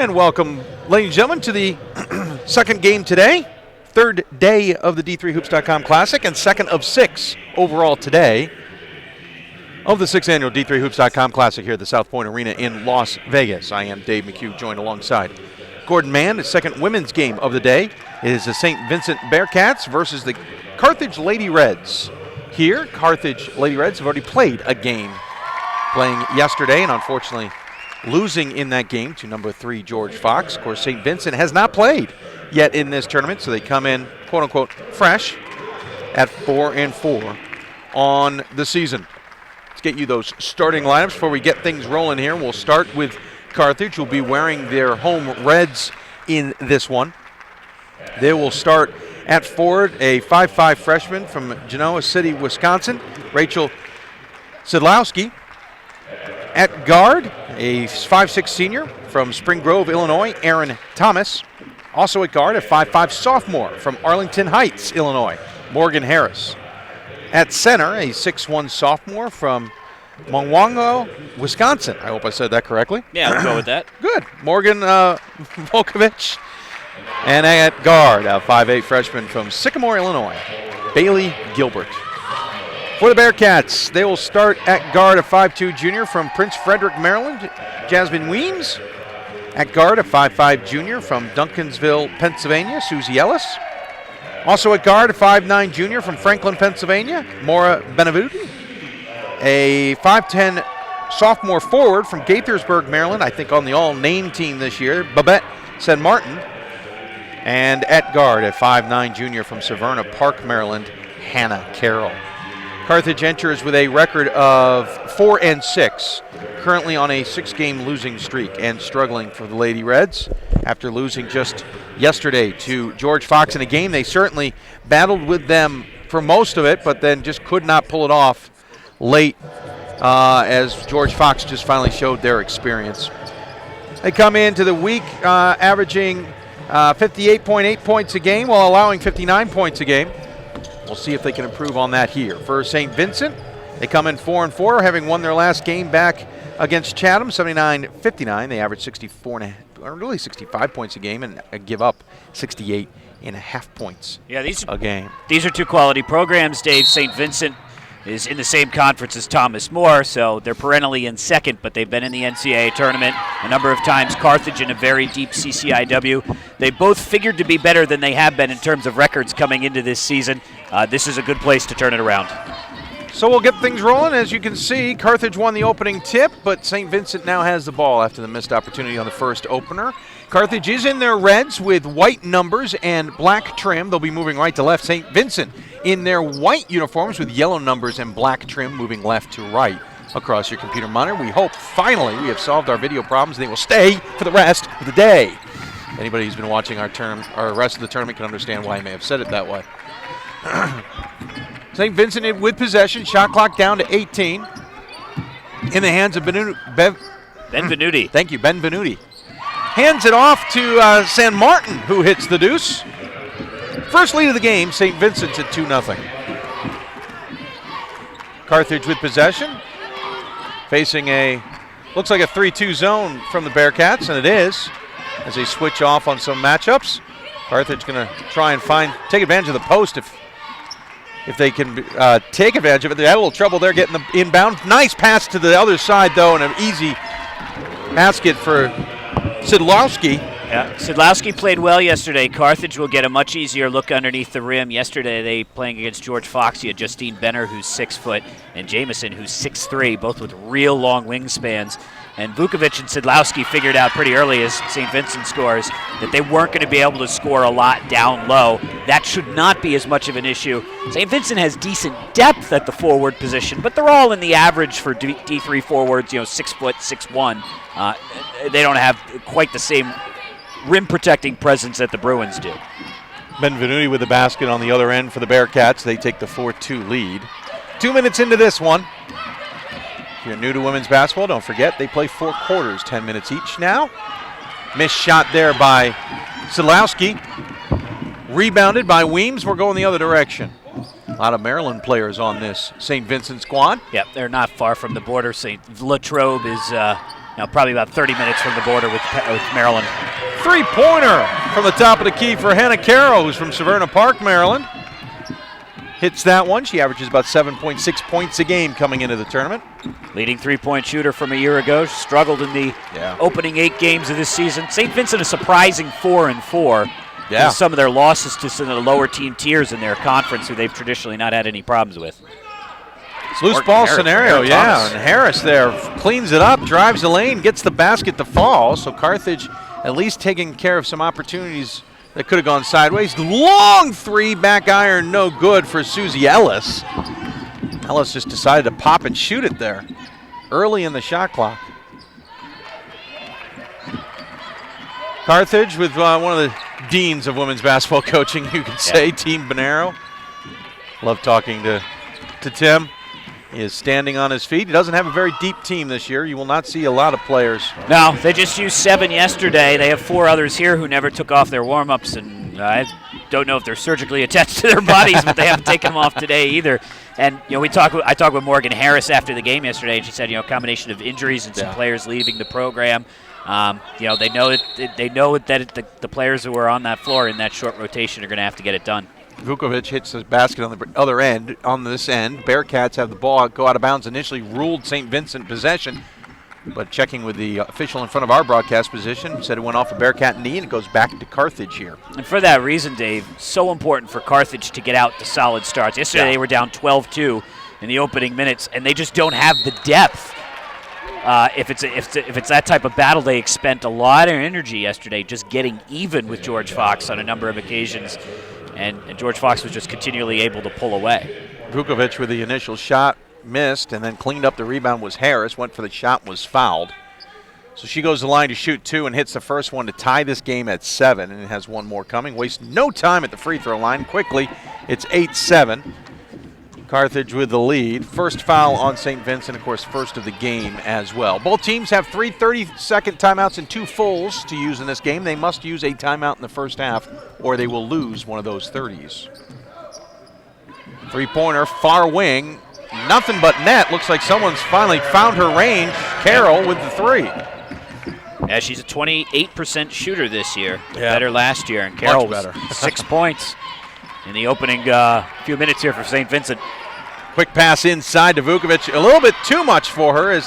And welcome, ladies and gentlemen, to the second game today. Third day of the D3Hoops.com Classic and second of 6 overall today of the 6th annual D3Hoops.com Classic here at the South Point Arena in Las Vegas. I am Dave McHugh, joined alongside Gordon Mann. The second women's game of the day is the St. Vincent Bearcats versus the Carthage Lady Reds. Here, Carthage Lady Reds have already played a game, playing yesterday and unfortunately losing in that game to number 3 George Fox. Of course, St. Vincent has not played yet in this tournament, so they come in quote-unquote fresh at 4-4 on the season. Let's get you those starting lineups before we get things rolling here. We'll start with Carthage, who will be wearing their home reds in this one. They will start at forward, a 5'5" freshman from Genoa City, Wisconsin, Rachel Sidlowski. At guard, a 5'6" senior from Spring Grove, Illinois, Aaron Thomas. Also at guard, a 5'5" sophomore from Arlington Heights, Illinois, Morgan Harris. At center, a 6'1" sophomore from Monwango, Wisconsin. I hope I said that correctly. Yeah, we'll go with that. Good. Morgan Volkovich. And at guard, a 5'8" freshman from Sycamore, Illinois, Bailey Gilbert. For the Bearcats, they will start at guard, a 5'2" junior from Prince Frederick, Maryland, Jasmine Weems. At guard, a 5'5" junior from Duncansville, Pennsylvania, Susie Ellis. Also at guard, a 5'9" junior from Franklin, Pennsylvania, Maura Benavides. A 5'10" sophomore forward from Gaithersburg, Maryland, I think on the all-name team this year, Babette San Martin. And at guard, a 5'9" junior from Severna Park, Maryland, Hannah Carroll. Carthage enters with a record of 4-6, currently on a 6-game losing streak and struggling for the Lady Reds after losing just yesterday to George Fox in a game. They certainly battled with them for most of it, but then just could not pull it off late as George Fox just finally showed their experience. They come into the week averaging 58.8 points a game while allowing 59 points a game. We'll see if they can improve on that here. For St. Vincent, they come in 4-4, having won their last game back against Chatham, 79-59. They average 65 points a game and give up 68.5 points a game. These are two quality programs, Dave. St. Vincent is in the same conference as Thomas More, so they're perennially in second, but they've been in the NCAA tournament a number of times. Carthage in a very deep CCIW. They both figured to be better than they have been in terms of records coming into this season. This is a good place to turn it around. So we'll get things rolling. As you can see, Carthage won the opening tip, but St. Vincent now has the ball after the missed opportunity on the first opener. Carthage is in their reds with white numbers and black trim. They'll be moving right to left. St. Vincent in their white uniforms with yellow numbers and black trim, moving left to right across your computer monitor. We hope finally we have solved our video problems and they will stay for the rest of the day. Anybody who's been watching our rest of the tournament can understand why I may have said it that way. St. Vincent with possession, shot clock down to 18. In the hands of Benvenuti. Thank you, Benvenuti. Hands it off to San Martin, who hits the deuce. First lead of the game, St. Vincent's at 2-0. Carthage with possession, facing looks like a 3-2 zone from the Bearcats, and it is, as they switch off on some matchups. Carthage going to try and take advantage of the post if they can take advantage of it. They had a little trouble there getting the inbound. Nice pass to the other side, though, and an easy basket for Sidlowski. Yeah, Sidlowski played well yesterday. Carthage will get a much easier look underneath the rim. Yesterday, they playing against George Fox. You had Justine Benner, who's 6 foot, and Jamison, who's 6'3", both with real long wingspans. And Vukovic and Sidlowski figured out pretty early as St. Vincent scores that they weren't going to be able to score a lot down low. That should not be as much of an issue. St. Vincent has decent depth at the forward position, but they're all in the average for D3 forwards, 6 foot, 6'1". They don't have quite the same rim protecting presence that the Bruins do. Benvenuti with the basket on the other end for the Bearcats. They take the 4-2 lead. 2 minutes into this one. If you're new to women's basketball, don't forget they play 4 quarters, 10 minutes each now. Missed shot there by Sidlowski. Rebounded by Weems. We're going the other direction. A lot of Maryland players on this St. Vincent squad. Yep, they're not far from the border. St. Latrobe is probably about 30 minutes from the border with Maryland. Three-pointer from the top of the key for Hannah Carroll, who's from Severna Park, Maryland. Hits that one. She averages about 7.6 points a game coming into the tournament. Leading three-point shooter from a year ago. Struggled in the opening 8 games of this season. St. Vincent a surprising 4-4. Yeah. Some of their losses to some of the lower team tiers in their conference who they've traditionally not had any problems with. Loose ball scenario, yeah. And Harris there cleans it up, drives the lane, gets the basket to fall. So Carthage at least taking care of some opportunities that could have gone sideways. Long three, back iron, no good for Susie Ellis. Ellis just decided to pop and shoot it there early in the shot clock. Carthage with one of the deans of women's basketball coaching, you could say, Team Bonero. Love talking to Tim. He is standing on his feet. He doesn't have a very deep team this year. You will not see a lot of players. No, they just used 7 yesterday. They have 4 others here who never took off their warm-ups, and I don't know if they're surgically attached to their bodies, but they haven't taken them off today either. And I talked with Morgan Harris after the game yesterday, and she said, a combination of injuries and some players leaving the program. They know that the players who are on that floor in that short rotation are going to have to get it done. Vukovic hits the basket on the other end. On this end, Bearcats have the ball go out of bounds. Initially ruled St. Vincent possession, but checking with the official in front of our broadcast position, said it went off a Bearcat knee and it goes back to Carthage here. And for that reason, Dave, so important for Carthage to get out to solid starts. Yesterday they were down 12-2 in the opening minutes, and they just don't have the depth. If it's that type of battle, they expend a lot of energy yesterday just getting even with George Fox on a number of occasions. And George Fox was just continually able to pull away. Vukovic with the initial shot missed, and then cleaned up the rebound was Harris. Went for the shot, was fouled. So she goes to the line to shoot 2 and hits the first one to tie this game at 7, and it has one more coming. Wastes no time at the free throw line. Quickly, it's 8-7. Carthage with the lead. First foul on St. Vincent, of course, first of the game as well. Both teams have 3 30-second timeouts and 2 fulls to use in this game. They must use a timeout in the first half, or they will lose one of those 30s. Three-pointer, far wing, nothing but net. Looks like someone's finally found her range. Carroll with the 3. Yeah, she's a 28% shooter this year. Better last year, and Carroll was 6 points in the opening few minutes here for St. Vincent. Quick pass inside to Vukovic. A little bit too much for her as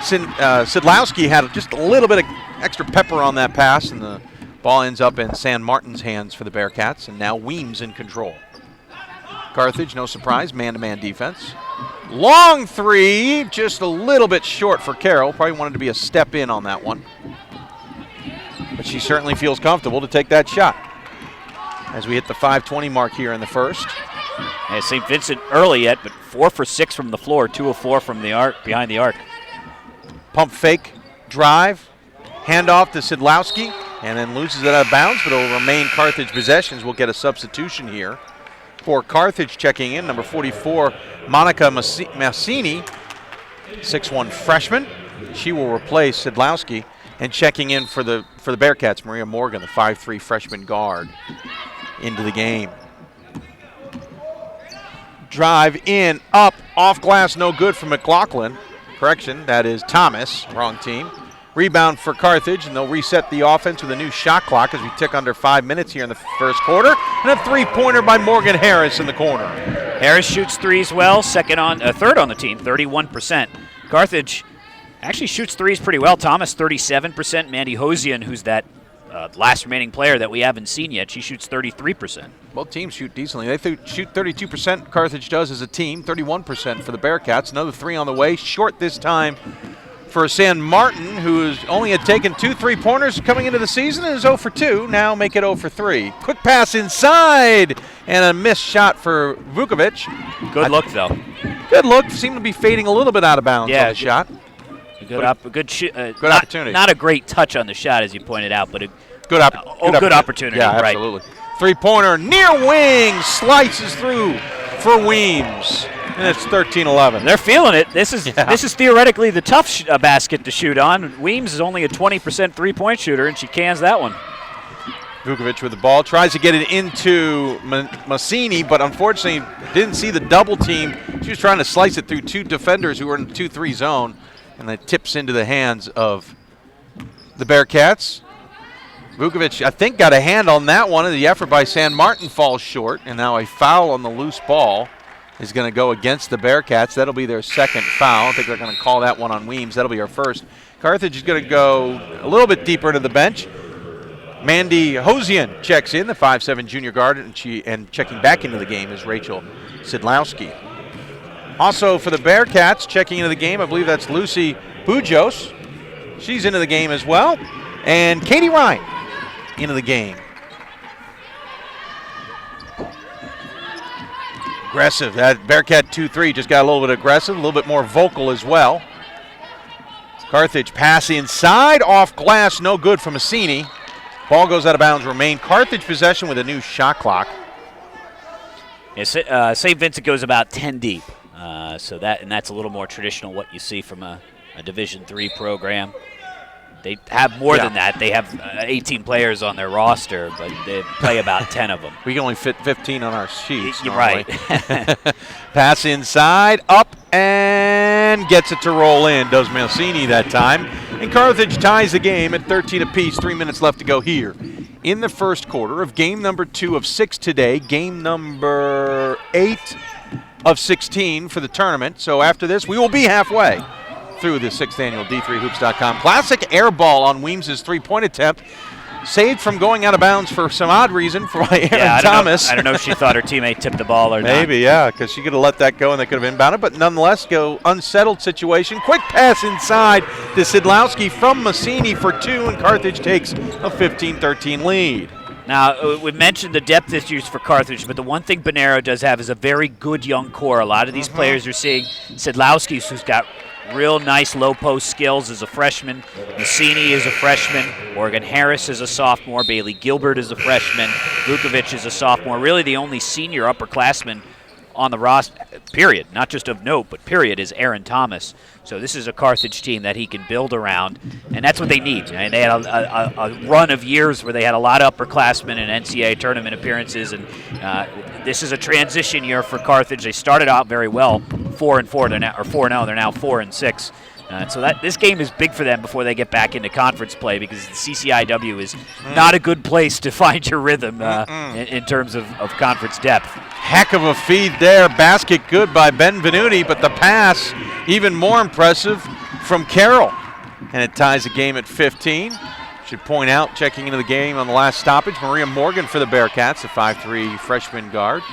Sidlowski had just a little bit of extra pepper on that pass, and the ball ends up in San Martin's hands for the Bearcats, and now Weems in control. Carthage, no surprise, man-to-man defense. Long 3, just a little bit short for Carroll. Probably wanted to be a step in on that one. But she certainly feels comfortable to take that shot as we hit the 5:20 mark here in the first. And St. Vincent early yet, but 4 for 6 from the floor, 2 of 4 from the arc, behind the arc. Pump fake, drive, handoff to Sidlowski, and then loses it out of bounds, but it will remain Carthage possessions. We'll get a substitution here. For Carthage checking in, number 44, Monica Massini, 6'1" freshman. She will replace Sidlowski. And checking in for the Bearcats, Maria Morgan, the 5'3" freshman guard, into the game. Drive in, up, off glass, no good for McLaughlin. Correction, that is Thomas, wrong team. Rebound for Carthage, and they'll reset the offense with a new shot clock as we tick under 5 minutes here in the first quarter. And a 3-pointer by Morgan Harris in the corner. Harris shoots 3s well, third on the team, 31%. Carthage actually shoots 3s pretty well. Thomas, 37%. Mandy Hosian, who's that last remaining player that we haven't seen yet, she shoots 33%. Both teams shoot decently. They shoot 32%. Carthage does as a team, 31% for the Bearcats. Another 3 on the way, short this time for San Martin, who only had taken 2 3-pointers coming into the season and is 0 for 2. Now make it 0 for 3. Quick pass inside and a missed shot for Vukovic. Good look, though. Good look. Seemed to be fading a little bit out of bounds on the shot. Good opportunity. Not a great touch on the shot, as you pointed out, but a good opportunity. Yeah, absolutely. Right. 3-pointer near wing, slices through for Weems. And it's 13-11. They're feeling it. This is theoretically the tough basket to shoot on. Weems is only a 20% three-point shooter, and she cans that one. Vukovic with the ball, tries to get it into Massini, but unfortunately didn't see the double team. She was trying to slice it through 2 defenders who were in the 2-3 zone. and it tips into the hands of the Bearcats. Vukovic, I think, got a hand on that one, and the effort by San Martin falls short, and now a foul on the loose ball is going to go against the Bearcats. That'll be their second foul. I think they're going to call that one on Weems. That'll be our first. Carthage is going to go a little bit deeper into the bench. Mandy Hosian checks in, the 5'7" junior guard, and checking back into the game is Rachel Sidlowski. Also for the Bearcats, checking into the game, I believe that's Lucy Bujos. She's into the game as well. And Katie Ryan into the game. Aggressive. That Bearcat 2-3 just got a little bit aggressive, a little bit more vocal as well. Carthage pass inside, off glass, no good from Massini. Ball goes out of bounds, remain Carthage possession with a new shot clock. Yeah, St. Vincent goes about 10 deep. That's a little more traditional what you see from a Division III program. They have more than that. They have 18 players on their roster, but they play about 10 of them. We can only fit 15 on our sheets. You're right. Pass inside, up, and gets it to roll in. Does Mancini that time. And Carthage ties the game at 13 apiece. 3 minutes left to go here in the first quarter of game number 2 of 6 today. Game number 8 of 16 for the tournament. So after this, we will be halfway through the 6th annual D3Hoops.com Classic. Air ball on Weems' three-point attempt. Saved from going out of bounds for some odd reason by Aaron Thomas. I don't know if she thought her teammate tipped the ball or not. Maybe, yeah, because she could have let that go and they could have inbounded. But nonetheless, go unsettled situation. Quick pass inside to Sidlowski from Massini for 2, and Carthage takes a 15-13 lead. Now, we mentioned the depth issues for Carthage, but the one thing Bonero does have is a very good young core. A lot of these players are seeing Sidlowski, who's got real nice low post skills as a freshman. Massini is a freshman. Morgan Harris is a sophomore. Bailey Gilbert is a freshman. Vukovic is a sophomore. Really the only senior upperclassman on the roster, period, not just of note, but period, is Aaron Thomas. So this is a Carthage team that he can build around, and that's what they need. And they had a run of years where they had a lot of upperclassmen and NCAA tournament appearances, and this is a transition year for Carthage. They started out very well, 4-4. They're now 4-0. They're now 4-6. So this game is big for them before they get back into conference play, because the CCIW is not a good place to find your rhythm in terms of conference depth. Heck of a feed there. Basket good by Benvenuti, but the pass even more impressive from Carroll. And it ties the game at 15. Should point out, checking into the game on the last stoppage, Maria Morgan for the Bearcats, the 5'3" freshman guard.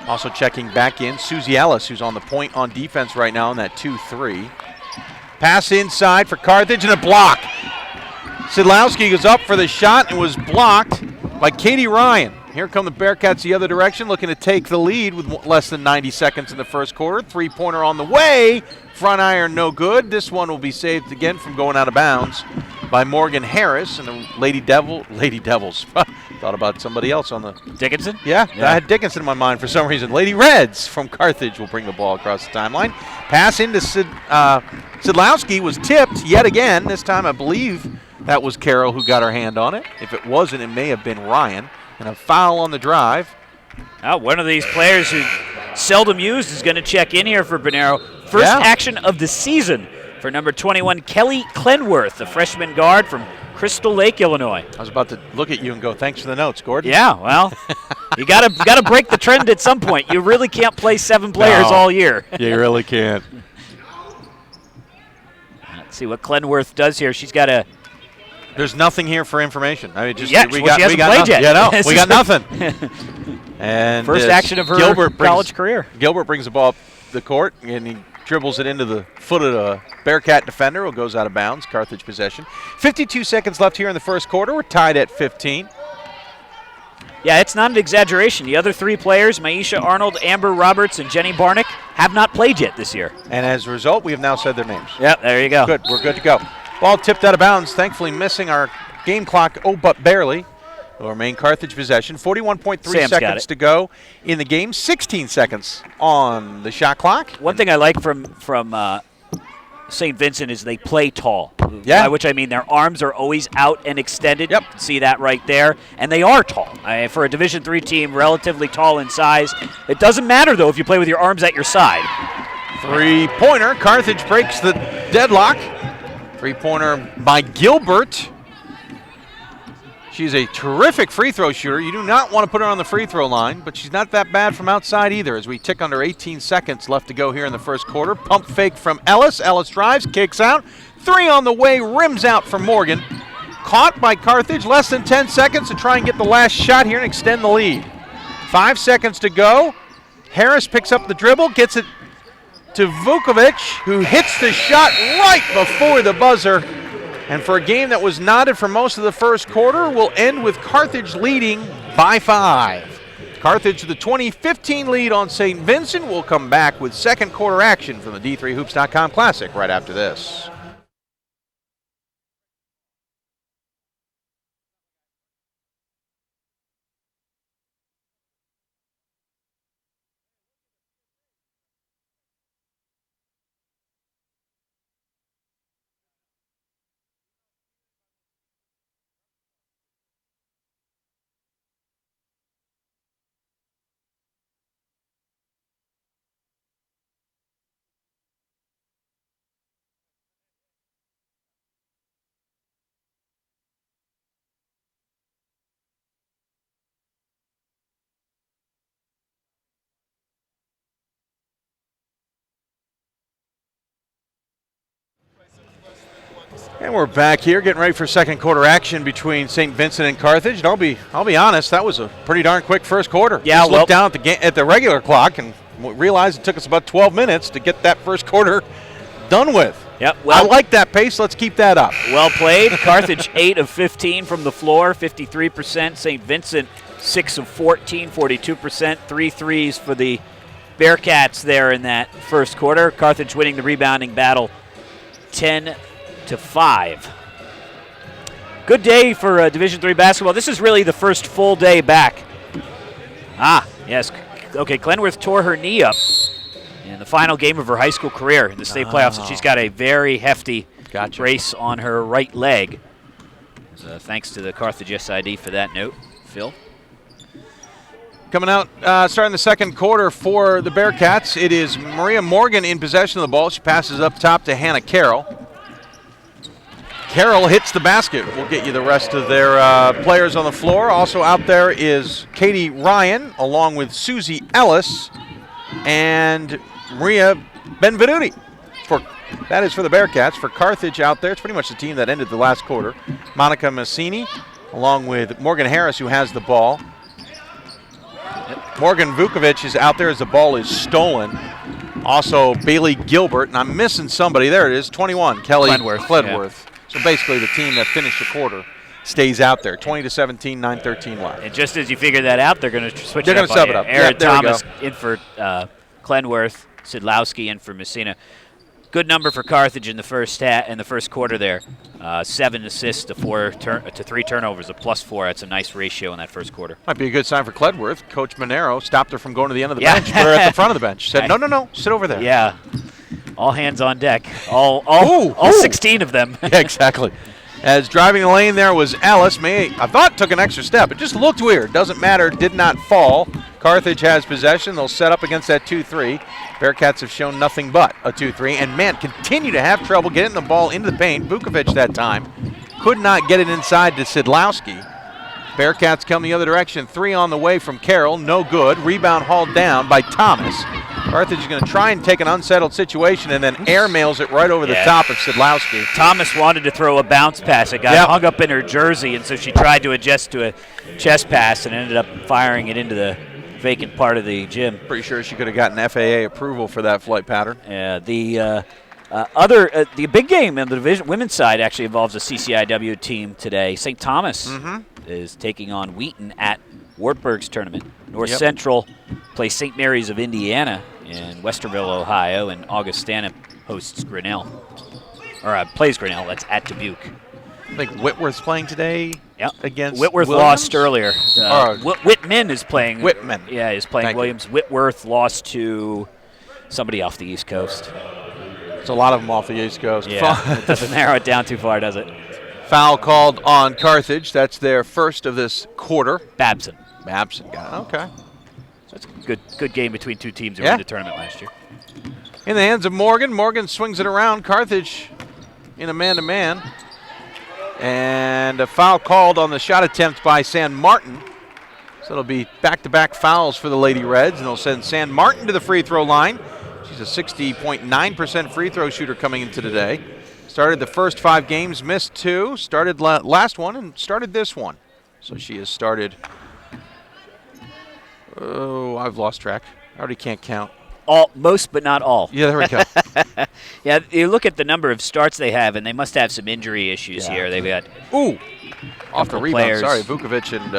Also checking back in, Susie Ellis, who's on the point on defense right now in that 2-3. Pass inside for Carthage and a block. Sidlowski goes up for the shot and was blocked by Katie Ryan. Here come the Bearcats the other direction, looking to take the lead with less than 90 seconds in the first quarter. Three-pointer on the way. Front iron no good. This one will be saved again from going out of bounds by Morgan Harris and the Lady Devils. Thought about somebody else on the... Dickinson? Yeah, I had Dickinson in my mind for some reason. Lady Reds from Carthage will bring the ball across the timeline. Pass into Sidlowski was tipped yet again. This time I believe that was Carroll who got her hand on it. If it wasn't, it may have been Ryan. And a foul on the drive. One of these players who seldom used is going to check in here for Bonero. First action of the season for number 21, Kelly Clenworth, the freshman guard from Crystal Lake, Illinois. I was about to look at you and go, thanks for the notes, Gordon. Yeah, well, you gotta break the trend at some point. You really can't play 7 players all year. You really can't. Let's see what Clenworth does here. She's got a... There's nothing here for information. I mean, just she hasn't played nothing. yet. Yeah, no, we got nothing. And first action of her college career. Gilbert brings the ball up the court, and he dribbles it into the foot of the Bearcat defender, who goes out of bounds. Carthage possession. 52 seconds left here in the first quarter. We're tied at 15. Yeah, it's not an exaggeration. The other 3 players, Maisha Arnold, Amber Roberts, and Jenny Barnick, have not played yet this year. And as a result, we have now said their names. Yep, there you go. Good, we're good to go. Ball tipped out of bounds, thankfully missing our game clock, but barely. Will remain Carthage possession. 41.3 seconds to go in the game. 16 seconds on the shot clock. One thing I like from St. Vincent is they play tall. Yeah. By which I mean their arms are always out and extended. Yep. You can see that right there. And they are tall. For a Division III team, relatively tall in size. It doesn't matter, though, if you play with your arms at your side. Three-pointer. Carthage breaks the deadlock. Three-pointer by Gilbert. She's a terrific free throw shooter. You do not want to put her on the free throw line, but she's not that bad from outside either as we tick under 18 seconds left to go here in the first quarter. Pump fake from Ellis. Ellis drives, kicks out. Three on the way, rims out for Morgan. Caught by Carthage. Less than 10 seconds to try and get the last shot here and extend the lead. 5 seconds to go. Harris picks up the dribble, gets it to Vukovic, who hits the shot right before the buzzer. And for a game that was knotted for most of the first quarter, will end with Carthage leading by 5. Carthage, the 2015 lead on St. Vincent, will come back with second quarter action from the D3Hoops.com Classic right after this. And we're back here getting ready for second quarter action between St. Vincent and Carthage. And I'll be honest, that was a pretty darn quick first quarter. Yeah, just looked down at the regular clock and realized it took us about 12 minutes to get that first quarter done with. Yep. I like that pace. Let's keep that up. Well played. Carthage 8 of 15 from the floor, 53%. St. Vincent 6 of 14, 42%. 3 threes for the Bearcats there in that first quarter. Carthage winning the rebounding battle 10-5. Good day for Division III basketball. This is really the first full day back. Yes. Okay, Glenworth tore her knee up in the final game of her high school career in the state playoffs, and she's got a very hefty brace on her right leg. So thanks to the Carthage SID for that note. Phil? Coming out, starting the second quarter for the Bearcats, it is Maria Morgan in possession of the ball. She passes up top to Hannah Carroll. Carroll hits the basket. We'll get you the rest of their players on the floor. Also out there is Katie Ryan, along with Susie Ellis and Maria Benvenuti. That is for the Bearcats. For Carthage out there, it's pretty much the team that ended the last quarter. Monica Massini, along with Morgan Harris, who has the ball. Morgan Vukovic is out there as the ball is stolen. Also, Bailey Gilbert, and I'm missing somebody. There it is, 21, Kelly Cledworth. Yeah. So basically the team that finished the quarter stays out there, 20-17, 9:13 left. And just as you figure that out, they're going to switch it up. They're going to sub it up. Aaron Thomas in for Clenworth, Sidlowski in for Messina. Good number for Carthage in the first quarter there. 7 assists to 3 turnovers, a +4. That's a nice ratio in that first quarter. Might be a good sign for Cledworth. Coach Monero stopped her from going to the end of the bench, put her at the front of the bench. Said, no, sit over there. Yeah. All hands on deck. All 16 of them. Yeah, exactly. As driving the lane there was Alice. I thought took an extra step. It just looked weird. Doesn't matter. Did not fall. Carthage has possession. They'll set up against that 2-3. Bearcats have shown nothing but a 2-3. And Mann continue to have trouble getting the ball into the paint. Vukovic that time could not get it inside to Sidlowski. Bearcats come the other direction. 3 on the way from Carroll. No good. Rebound hauled down by Thomas. Carthage is going to try and take an unsettled situation and then airmails it right over the top of Sidlowski. Thomas wanted to throw a bounce pass. It got hung up in her jersey, and so she tried to adjust to a chest pass and ended up firing it into the vacant part of the gym. Pretty sure she could have gotten FAA approval for that flight pattern. Yeah, the big game in the division women's side actually involves a CCIW team today. St. Thomas is taking on Wheaton at Wartburg's tournament. North Central plays St. Mary's of Indiana in Westerville, Ohio, and Augustana hosts Grinnell. Or plays Grinnell. That's at Dubuque. I think Whitworth's playing today against Whitworth Williams? Lost earlier. Whitman is playing. Whitman. Yeah, is playing Williams. Whitworth lost to somebody off the East Coast. There's a lot of them off the East Coast. Yeah, it doesn't narrow it down too far, does it? Foul called on Carthage. That's their first of this quarter. Babson got it. Okay. So it's a good game between two teams who won the tournament last year. In the hands of Morgan. Morgan swings it around. Carthage in a man-to-man. And a foul called on the shot attempt by San Martin. So it'll be back-to-back fouls for the Lady Reds, and they'll send San Martin to the free throw line. She's a 60.9% free throw shooter coming into today. Started the first 5 games, missed 2, started last one, and started this one. So she has started, I've lost track. I already can't count. Most, but not all. Yeah, there we go. Yeah, you look at the number of starts they have, and they must have some injury issues here. They've got off the rebound. Players. Sorry, Vukovic and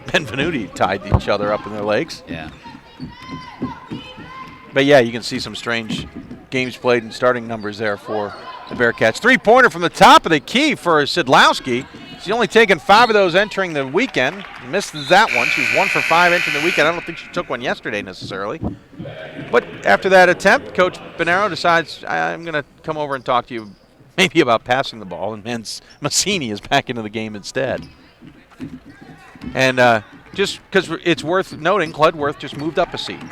Benvenuti tied each other up in their legs. Yeah. But yeah, you can see some strange games played and starting numbers there for the Bearcats. 3-pointer from the top of the key for Sidlowski. She's only taken 5 of those entering the weekend. Missed that one. She was 1 for 5 entering the weekend. I don't think she took one yesterday necessarily. But after that attempt, Coach Bonero decides, I'm going to come over and talk to you maybe about passing the ball, and Massini is back into the game instead. And just because it's worth noting, Cledworth just moved up a seed.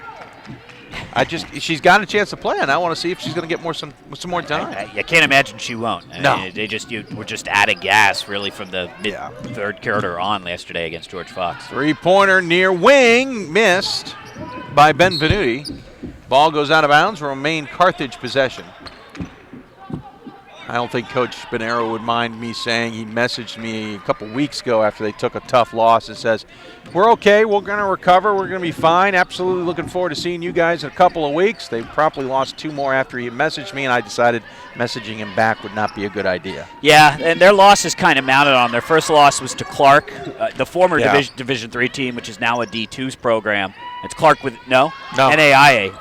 She's got a chance to play, and I want to see if she's going to get some more time. I can't imagine she won't. No. I mean, you were just out of gas, really, from the mid-third quarter on yesterday against George Fox. 3-pointer near wing, missed by Benvenuti. Ball goes out of bounds, remain Carthage possession. I don't think Coach Bonero would mind me saying, he messaged me a couple weeks ago after they took a tough loss and says, we're okay, we're going to recover, we're going to be fine, absolutely looking forward to seeing you guys in a couple of weeks. They promptly lost 2 more after he messaged me, and I decided messaging him back would not be a good idea. Yeah, and their loss is kind of mounted on. Their first loss was to Clark, the former Division III team, which is now a D2's program. It's Clark with, no? NAIA,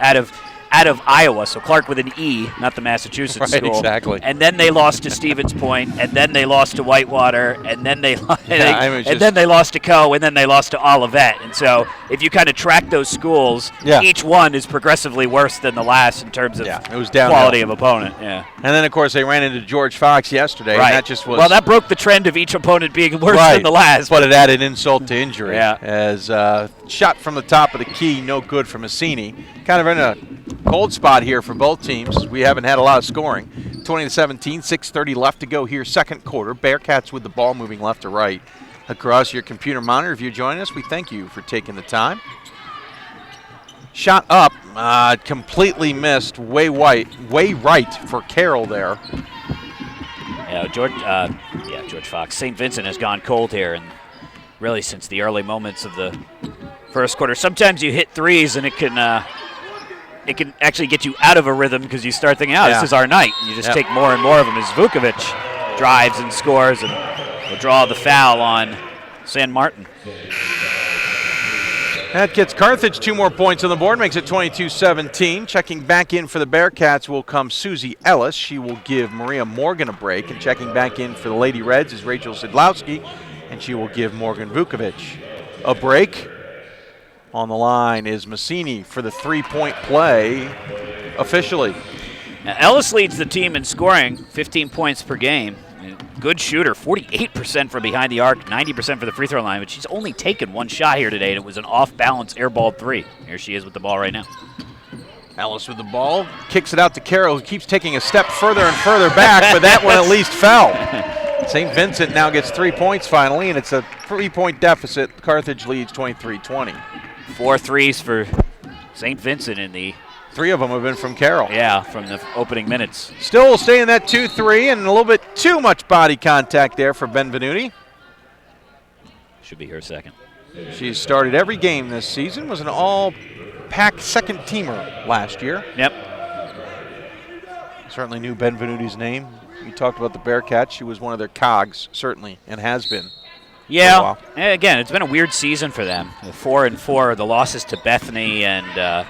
out of Iowa, so Clark with an E, not the Massachusetts school. Exactly. And then they lost to Stevens Point, and then they lost to Whitewater, and then they then they lost to Coe, and then they lost to Olivet. And so if you kind of track those schools, each one is progressively worse than the last in terms of it was quality of opponent. Yeah. And then, of course, they ran into George Fox yesterday, and that just was... Well, that broke the trend of each opponent being worse than the last. But it added insult to injury. Yeah. As shot from the top of the key, no good for Massini. Kind of in a cold spot here for both teams. We haven't had a lot of scoring. 20-17, 6:30 left to go here, second quarter. Bearcats with the ball moving left to right. Across your computer monitor, if you're joining us, we thank you for taking the time. Shot up, completely missed, way right for Carroll there. Yeah, George Fox. St. Vincent has gone cold here, and really since the early moments of the first quarter. Sometimes you hit threes, and it can actually get you out of a rhythm because you start thinking, this is our night. And you just take more and more of them as Vukovic drives and scores and will draw the foul on San Martin. That gets Carthage 2 more points on the board, makes it 22-17. Checking back in for the Bearcats will come Susie Ellis. She will give Maria Morgan a break. And checking back in for the Lady Reds is Rachel Sidlowski, and she will give Morgan Vukovic a break. On the line is Massini for the 3-point play officially. Now, Ellis leads the team in scoring, 15 points per game. Good shooter, 48% from behind the arc, 90% for the free throw line, but she's only taken 1 shot here today, and it was an off-balance airball 3. Here she is with the ball right now. Ellis with the ball, kicks it out to Carroll, who keeps taking a step further and further back, but that one at least fell. St. Vincent now gets 3 points finally, and it's a 3-point deficit. Carthage leads 23-20. 4 threes for St. Vincent in the... 3 of them have been from Carroll. Yeah, from the opening minutes. Still will stay in that 2-3, and a little bit too much body contact there for Benvenuti. Should be her second. She's started every game this season, was an all-pack second-teamer last year. Yep. Certainly knew Benvenuti's name. We talked about the Bearcats. She was one of their cogs, certainly, and has been. Yeah, and again, it's been a weird season for them. 4-4, the losses to Bethany and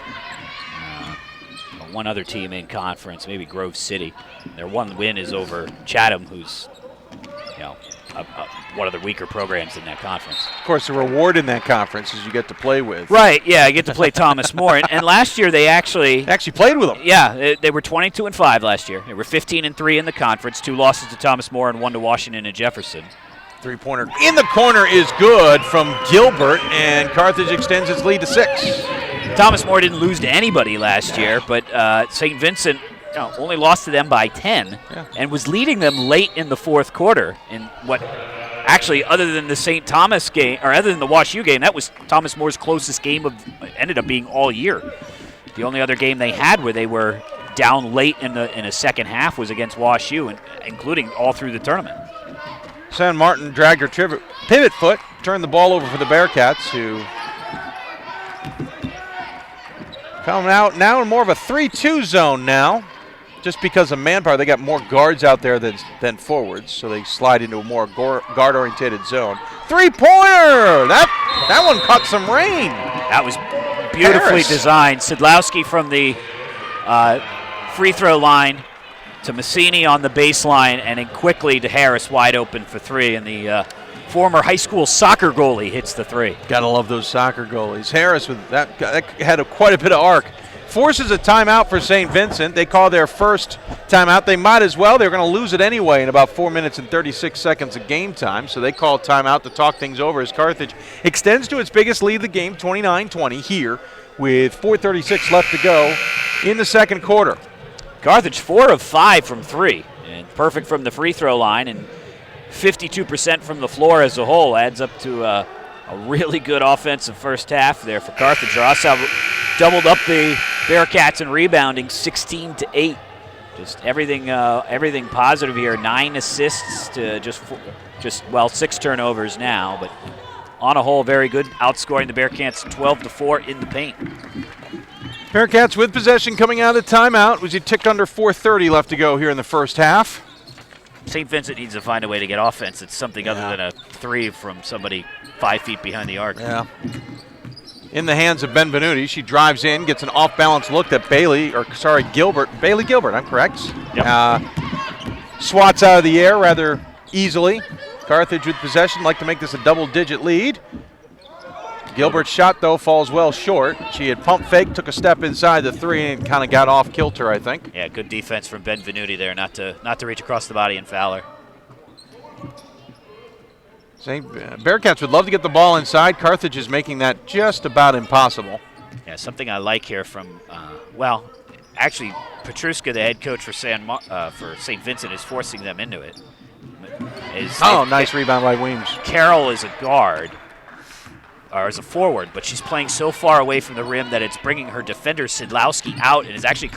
one other team in conference, maybe Grove City. Their one win is over Chatham, who's one of the weaker programs in that conference. Of course, the reward in that conference is you get to play with. Right, yeah, you get to play Thomas More. And last year they actually played with them. Yeah, they were 22-5 last year. They were 15-3 in the conference, 2 losses to Thomas More and 1 to Washington and Jefferson. 3-pointer in the corner is good from Gilbert, and Carthage extends its lead to 6. Thomas More didn't lose to anybody last year, but St. Vincent only lost to them by 10 and was leading them late in the fourth quarter in what actually, other than the St. Thomas game, or other than the WashU game, that was Thomas More's closest game ended up being all year. The only other game they had where they were down late in a second half was against WashU, and including all through the tournament. San Martin dragged her pivot foot, turned the ball over for the Bearcats, who coming out now in more of a 3-2 zone now. Just because of manpower, they got more guards out there than forwards, so they slide into a more guard-oriented zone. Three-pointer! That one caught some rain. That was beautifully designed. Sidlowski from the free throw line to Massini on the baseline, and then quickly to Harris wide open for three, and the former high school soccer goalie hits the three. Gotta love those soccer goalies. Harris with that had quite a bit of arc. Forces a timeout for St. Vincent. They call their first timeout. They might as well. They're going to lose it anyway in about 4 minutes and 36 seconds of game time. So they call timeout to talk things over as Carthage extends to its biggest lead of the game, 29-20 here with 4:36 left to go in the second quarter. Carthage 4 of 5 from three, and perfect from the free throw line, and 52% from the floor as a whole adds up to a really good offensive first half there for Carthage. They also doubled up the Bearcats in rebounding, 16-8. Just everything positive here. 9 assists to just 6 turnovers now, but on a whole, very good, outscoring the Bearcats 12-4 in the paint. Bearcats with possession coming out of the timeout. Was a tick under 4:30 left to go here in the first half. St. Vincent needs to find a way to get offense. It's something other than a three from somebody 5 feet behind the arc. Yeah. In the hands of Benvenuti. She drives in, gets an off-balance look at Gilbert. Bailey Gilbert, I'm correct. Yep. Swats out of the air rather easily. Carthage with possession, like to make this a double-digit lead. Gilbert's shot, though, falls well short. She had pump fake, took a step inside the three, and kind of got off kilter, I think. Yeah, good defense from Benvenuti there, not to reach across the body and foul her. Bearcats would love to get the ball inside. Carthage is making that just about impossible. Yeah, something I like here from, actually, Petruska, the head coach for St. Vincent, is forcing them into it. Nice rebound by Weems. Carroll is a guard, or as a forward, but she's playing so far away from the rim that it's bringing her defender Sidlowski out and is actually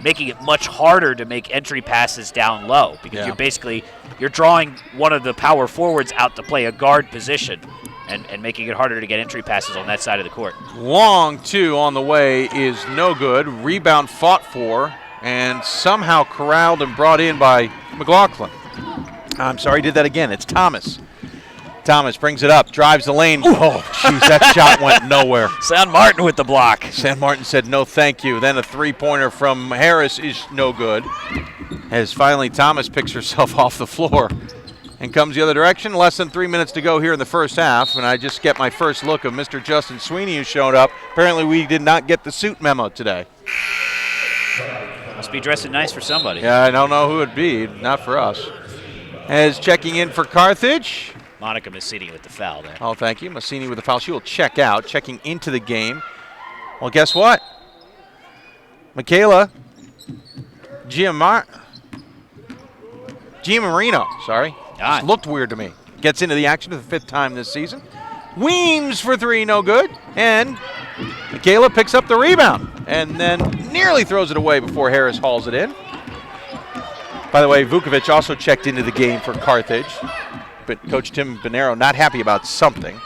making it much harder to make entry passes down low, because you're drawing one of the power forwards out to play a guard position and making it harder to get entry passes on that side of the court. Long two on the way is no good. Rebound fought for and somehow corralled and brought in by McLaughlin. I'm sorry, did that again. It's Thomas. Thomas brings it up, drives the lane. Ooh. Oh, jeez, that shot went nowhere. San Martin with the block. San Martin said no thank you. Then a three-pointer from Harris is no good. As finally Thomas picks herself off the floor and comes the other direction. Less than 3 minutes to go here in the first half, and I just get my first look of Mr. Justin Sweeney, who showed up. Apparently we did not get the suit memo today. Must be dressing nice for somebody. Yeah, I don't know who it'd be. Not for us. As checking in for Carthage. Monica Massini with the foul there. Oh, thank you. Massini with the foul. She will check out, checking into the game. Well, guess what? Michaela Giamarino, sorry. Just looked weird to me. Gets into the action for the 5th time this season. Weems for three, no good. And Michaela picks up the rebound and then nearly throws it away before Harris hauls it in. By the way, Vukovic also checked into the game for Carthage. But Coach Tim Bonero not happy about something.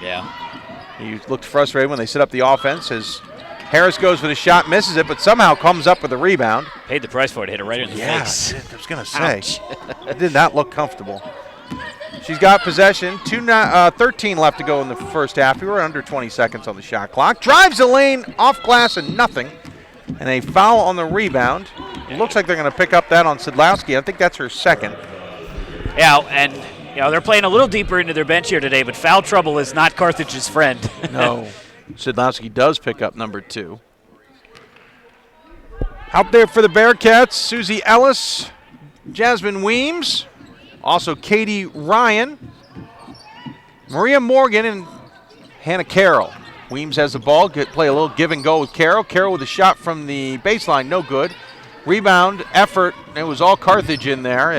Yeah. He looked frustrated when they set up the offense as Harris goes for the shot, misses it, but somehow comes up with a rebound. Paid the price for it, hit it right in the face. I was going to say. It did not look comfortable. She's got possession. 13 left to go in the first half. We were under 20 seconds on the shot clock. Drives the lane, off glass and nothing. And a foul on the rebound. It looks like they're going to pick up that on Sidlowski. I think that's her second. Yeah, and they're playing a little deeper into their bench here today, but foul trouble is not Carthage's friend. No. Sidlowski does pick up number 2. Out there for the Bearcats, Susie Ellis, Jasmine Weems, also Katie Ryan, Maria Morgan, and Hannah Carroll. Weems has the ball, play a little give and go with Carroll. Carroll with a shot from the baseline, no good. Rebound, effort, it was all Carthage in there.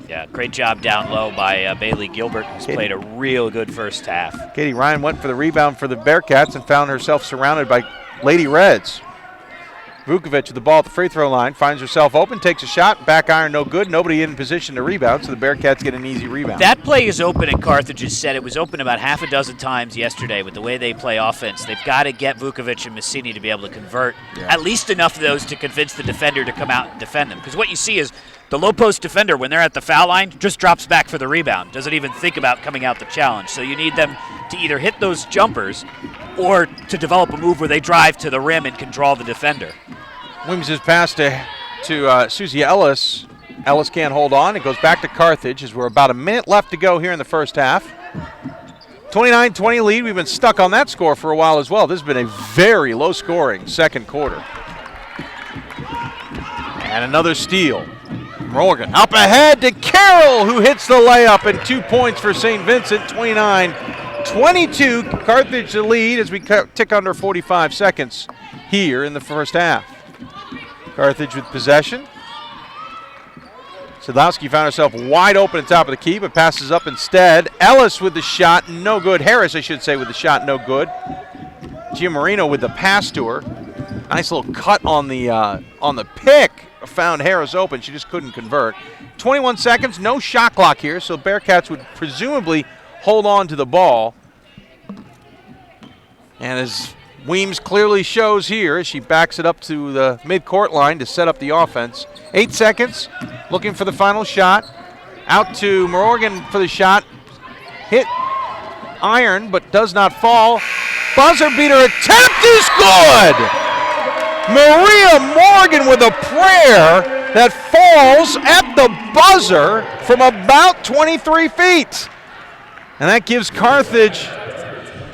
Yeah, great job down low by Bailey Gilbert, who's played a real good first half. Katie Ryan went for the rebound for the Bearcats and found herself surrounded by Lady Reds. Vukovic with the ball at the free throw line, finds herself open, takes a shot, back iron no good, nobody in position to rebound, so the Bearcats get an easy rebound. That play is open, and Carthage has said it was open about half a dozen times yesterday with the way they play offense. They've got to get Vukovic and Messini to be able to convert at least enough of those to convince the defender to come out and defend them. Because what you see is the low post defender, when they're at the foul line, just drops back for the rebound, doesn't even think about coming out the challenge. So you need them to either hit those jumpers or to develop a move where they drive to the rim and can draw the defender. Williams' pass to Susie Ellis. Ellis can't hold on. It goes back to Carthage as we're about a minute left to go here in the first half. 29-20 lead. We've been stuck on that score for a while as well. This has been a very low-scoring second quarter. And another steal. Morgan up ahead to Carroll, who hits the layup, and 2 points for St. Vincent, 29-22. Carthage the lead as we tick under 45 seconds here in the first half. Carthage with possession. Sadlowski found herself wide open at the top of the key, but passes up instead. Ellis with the shot, no good. Harris, I should say, with the shot, no good. Giammarino with the pass to her. Nice little cut on the pick. Found Harris open. She just couldn't convert. 21 seconds, no shot clock here, so Bearcats would presumably hold on to the ball. And as Weems clearly shows here as she backs it up to the mid-court line to set up the offense. 8 seconds, looking for the final shot. Out to Morgan for the shot. Hit iron, but does not fall. Buzzer beater attempt is good! Maria Morgan with a prayer that falls at the buzzer from about 23 feet. And that gives Carthage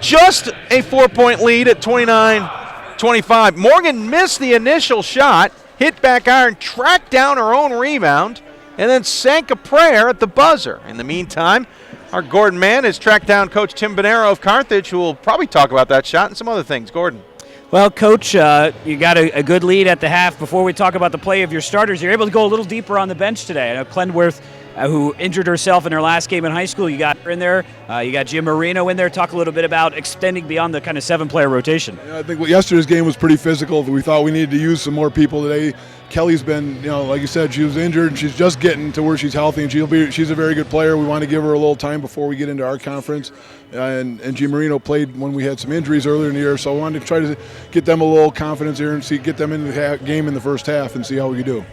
just a 4-point lead at 29-25. Morgan missed the initial shot, hit back iron, tracked down her own rebound, and then sank a prayer at the buzzer. In the meantime, our Gordon Mann has tracked down Coach Tim Bonero of Carthage, who will probably talk about that shot and some other things. Gordon. Well, Coach, you got a good lead at the half. Before we talk about the play of your starters, you're able to go a little deeper on the bench today. I know Clenworth, who injured herself in her last game in high school, you got her in there. You got Giammarino in there. Talk a little bit about extending beyond the kind of 7-player rotation. Yeah, I think yesterday's game was pretty physical. We thought we needed to use some more people today. Kelly's been, like you said, she was injured, and she's just getting to where she's healthy, and she's a very good player. We want to give her a little time before we get into our conference. And Giammarino played when we had some injuries earlier in the year, so I wanted to try to get them a little confidence here and get them into the game in the first half and see how we can do.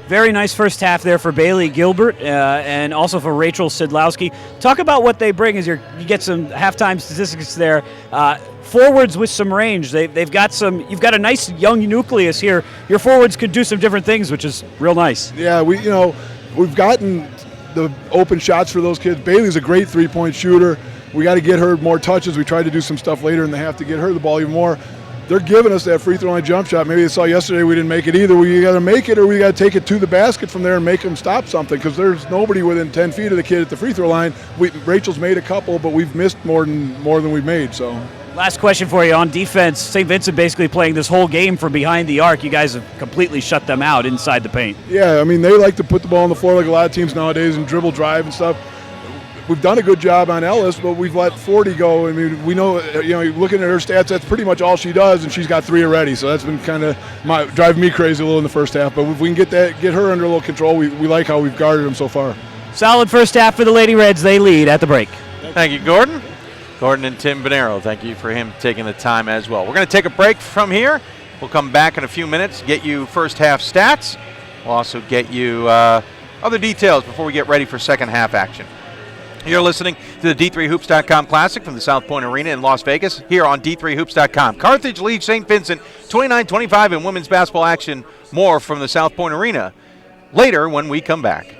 Very nice first half there for Bailey Gilbert and also for Rachel Sidlowski. Talk about what they bring as you get some halftime statistics there. Forwards with some range. They've got some. You've got a nice young nucleus here. Your forwards could do some different things, which is real nice. Yeah, we've gotten the open shots for those kids. Bailey's a great three-point shooter. We got to get her more touches. We tried to do some stuff later in the half to get her the ball even more. They're giving us that free throw line jump shot. Maybe they saw yesterday we didn't make it either. We got to make it, or we got to take it to the basket from there and make them stop something, because there's nobody within 10 feet of the kid at the free throw line. Rachel's made a couple, but we've missed more than we've made. So. Last question for you on defense. St. Vincent basically playing this whole game from behind the arc. You guys have completely shut them out inside the paint. Yeah, I mean, they like to put the ball on the floor like a lot of teams nowadays and dribble drive and stuff. We've done a good job on Ellis, but we've let 40 go. I mean, we know, looking at her stats, that's pretty much all she does, and she's got 3 already. So that's been kind of driving me crazy a little in the first half. But if we can get her under a little control, we like how we've guarded them so far. Solid first half for the Lady Reds. They lead at the break. Thank you, Gordon. Gordon and Tim Bonero, thank you for him taking the time as well. We're going to take a break from here. We'll come back in a few minutes, get you first half stats. We'll also get you other details before we get ready for second half action. You're listening to the D3Hoops.com Classic from the South Point Arena in Las Vegas here on D3Hoops.com. Carthage leads St. Vincent 29-25 in women's basketball action. More from the South Point Arena later when we come back.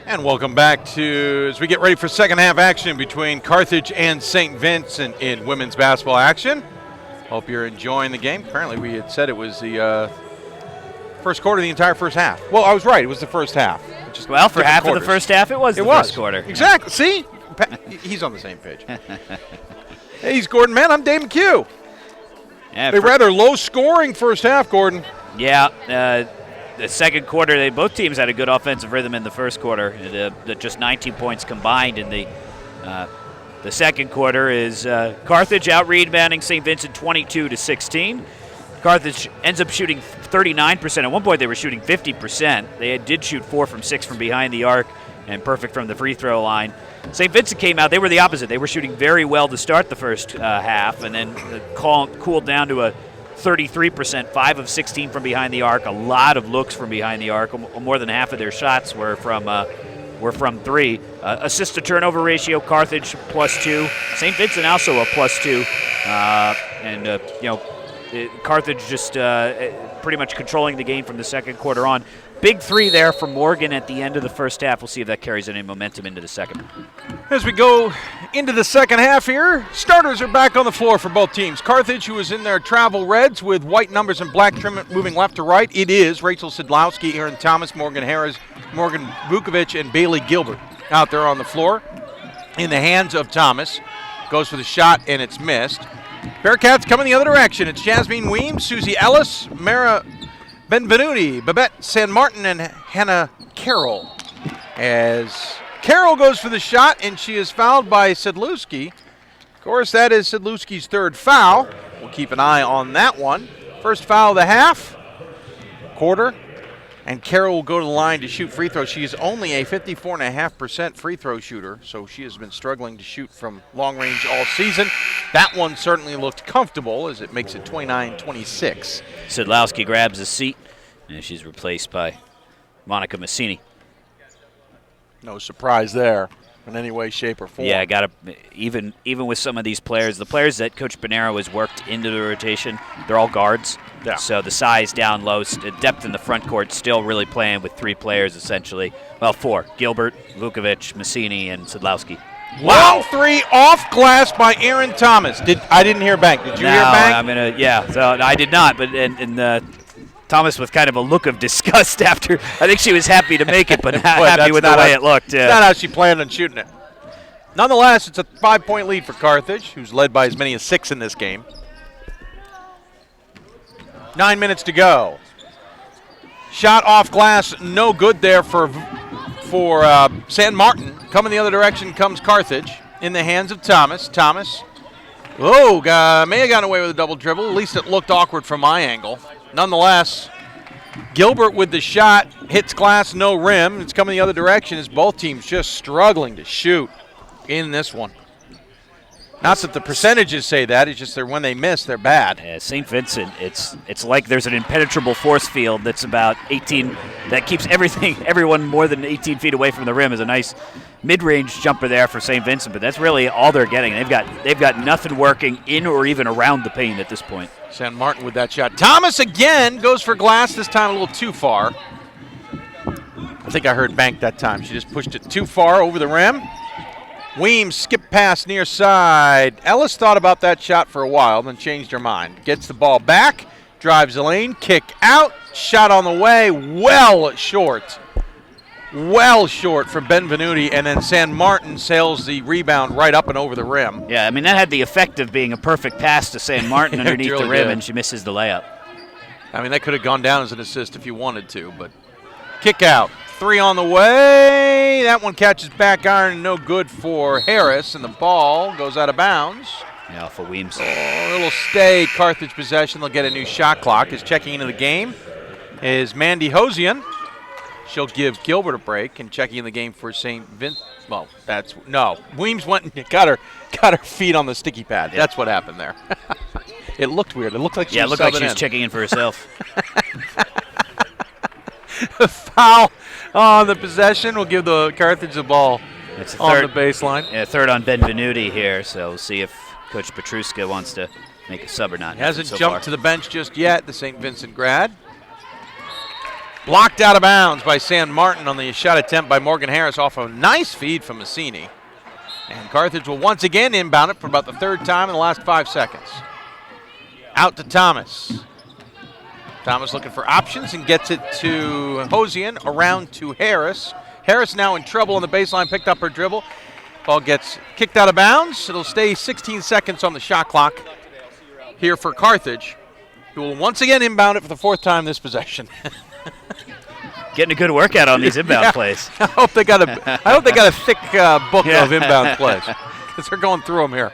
And welcome back as we get ready for second half action between Carthage and St. Vincent in women's basketball action. Hope you're enjoying the game. Apparently we had said it was the first quarter of the entire first half. Well, I was right. It was the first half. Well, for half quarters. of the first half, it was the first quarter. Exactly. See? He's on the same page. Hey, he's Gordon Mann. I'm Dave McHugh. Yeah, A rather low-scoring first half, Gordon. Yeah, the second quarter, both teams had a good offensive rhythm in the first quarter. Just 19 points combined in the second quarter is Carthage out-rebounding St. Vincent 22-16. Carthage ends up shooting 39%. At one point, they were shooting 50%. They did shoot 4 from 6 from behind the arc and perfect from the free throw line. St. Vincent came out. They were the opposite. They were shooting very well to start the first half and then cooled down to a 33%, 5 of 16 from behind the arc. A lot of looks from behind the arc. More than half of their shots were from 3. Assist to turnover ratio, Carthage +2. St. Vincent also a +2. Carthage just pretty much controlling the game from the second quarter on. Big 3 there from Morgan at the end of the first half. We'll see if that carries any momentum into the second. As we go into the second half here, starters are back on the floor for both teams. Carthage, who is in their travel reds with white numbers and black trim moving left to right. It is Rachel Sidlowski, Aaron Thomas, Morgan Harris, Morgan Vukovic, and Bailey Gilbert out there on the floor. In the hands of Thomas. Goes for the shot, and it's missed. Bearcats coming the other direction. It's Jasmine Weems, Susie Ellis, Mara Benvenuti, Babette San Martin, and Hannah Carroll. As Carroll goes for the shot, and she is fouled by Sidlowski. Of course, that is Sidlowski's third foul. We'll keep an eye on that one. First foul of the half, quarter, and Carroll will go to the line to shoot free throws. She is only a 54.5% free throw shooter, so she has been struggling to shoot from long range all season. That one certainly looked comfortable as it makes it 29-26. Sidlowski grabs a seat, and she's replaced by Monica Massini. No surprise there in any way, shape, or form. Yeah, even with some of these players, the players that Coach Bonero has worked into the rotation, they're all guards. Yeah. So the size down low, depth in the front court, still really playing with 3 players essentially. Well, 4: Gilbert, Vukovic, Massini, and Sidlowski. Wow! 3 off glass by Aaron Thomas. I didn't hear bank. Did you hear bank? So I did not. But and Thomas with kind of a look of disgust after. I think she was happy to make it, but not happy with the way it looked. Yeah. Not how she planned on shooting it. Nonetheless, it's a 5-point lead for Carthage, who's led by as many as 6 in this game. 9 minutes to go. Shot off glass, no good there for San Martin. Coming the other direction comes Carthage in the hands of Thomas. Thomas, may have gotten away with a double dribble. At least it looked awkward from my angle. Nonetheless, Gilbert with the shot, hits glass, no rim. It's coming the other direction as both teams just struggling to shoot in this one. Not that the percentages say that, it's just when they miss, they're bad. Yeah, St. Vincent, it's like there's an impenetrable force field that's about 18, that keeps everyone more than 18 feet away from the rim. Is a nice mid-range jumper there for St. Vincent, but that's really all they're getting. They've got nothing working in or even around the paint at this point. San Martin with that shot. Thomas again goes for glass, this time a little too far. I think I heard bank that time. She just pushed it too far over the rim. Weems skip pass near side. Ellis thought about that shot for a while, then changed her mind. Gets the ball back, drives the lane, kick out, shot on the way, well short. Well short for Benvenuti, and then San Martin sails the rebound right up and over the rim. Yeah, I mean, that had the effect of being a perfect pass to San Martin underneath really the rim, and she misses the layup. I mean, that could have gone down as an assist if you wanted to, but kick out. 3 on the way. That one catches back iron, no good for Harris, and the ball goes out of bounds. Yeah, for Weems. A little stay, Carthage possession. They'll get a new shot clock. Is checking into the game is Mandy Hosian. She'll give Gilbert a break, and checking in the game for St. Vincent. Well, Weems went and got her feet on the sticky pad. Yeah. That's what happened there. It looked weird. It looked like she was checking in for herself. A foul on the possession will give the Carthage the ball on the baseline. Yeah, third on Benvenuti here, so we'll see if Coach Petruska wants to make a sub or not. He hasn't jumped to the bench just yet, the St. Vincent grad. Blocked out of bounds by San Martin on the shot attempt by Morgan Harris off a nice feed from Massini. And Carthage will once again inbound it for about the third time in the last 5 seconds. Out to Thomas. Thomas looking for options and gets it to Hosian, around to Harris. Harris now in trouble on the baseline, picked up her dribble. Ball gets kicked out of bounds. It'll stay 16 seconds on the shot clock here for Carthage, who will once again inbound it for the 4th time this possession. Getting a good workout on these inbound plays. I hope they got a thick book of inbound plays, because they're going through them here.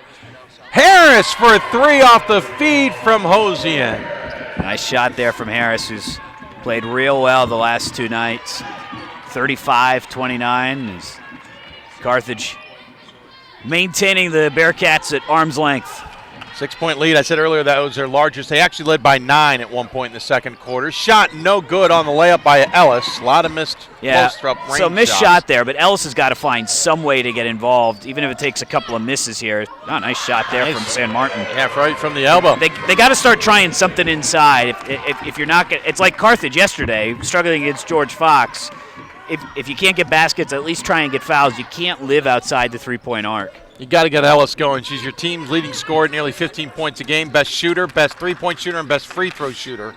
Harris for a 3 off the feed from Hosian. Nice shot there from Harris, who's played real well the last 2 nights. 35-29. Carthage maintaining the Bearcats at arm's length. 6-point lead. I said earlier that was their largest. They actually led by 9 at one point in the second quarter. Shot no good on the layup by Ellis. A lot of missed post-up range so missed shots. shot there, but Ellis has got to find some way to get involved, even if it takes a couple of misses here. Oh, nice shot there from San Martin. Yeah, right from the elbow. They got to start trying something inside. If you're not – it's like Carthage yesterday, struggling against George Fox. If you can't get baskets, at least try and get fouls. You can't live outside the three-point arc. You got to get Ellis going. She's your team's leading scorer at nearly 15 points a game, best shooter, best three-point shooter, and best free throw shooter.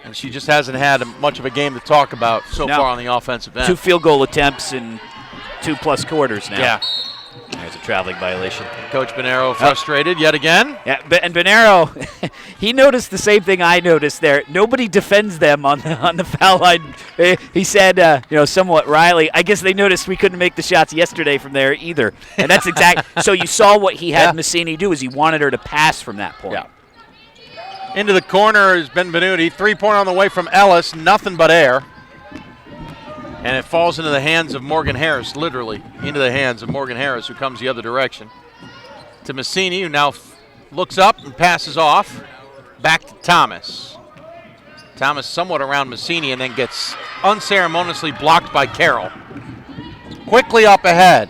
And she just hasn't had much of a game to talk about so far on the offensive end. 2 field goal attempts in 2+ quarters now. Yeah. There's a traveling violation. Coach Bonero frustrated yet again. Yeah, and Bonero, he noticed the same thing I noticed there. Nobody defends them on the foul line. He said, somewhat wryly, I guess they noticed we couldn't make the shots yesterday from there either. And that's exactly. So you saw what he had Massini do is he wanted her to pass from that point. Yeah. Into the corner is Benvenuti. 3-point on the way from Ellis. Nothing but air. And it falls into the hands of Morgan Harris, literally into the hands of Morgan Harris, who comes the other direction. To Massini, who now looks up and passes off. Back to Thomas. Thomas somewhat around Massini and then gets unceremoniously blocked by Carroll. Quickly up ahead.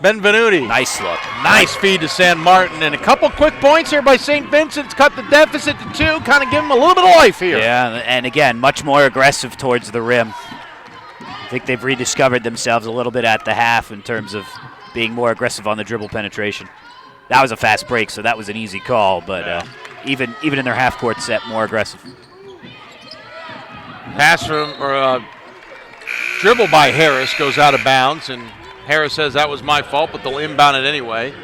Benvenuti. Nice look. Nice feed to San Martin. And a couple quick points here by St. Vincent's. Cut the deficit to 2. Kind of give them a little bit of life here. Yeah, and again, much more aggressive towards the rim. I think they've rediscovered themselves a little bit at the half in terms of being more aggressive on the dribble penetration. That was a fast break, so that was an easy call. But even in their half-court set, more aggressive. Pass from, dribble by Harris goes out of bounds, and Harris says that was my fault, but they'll inbound it anyway.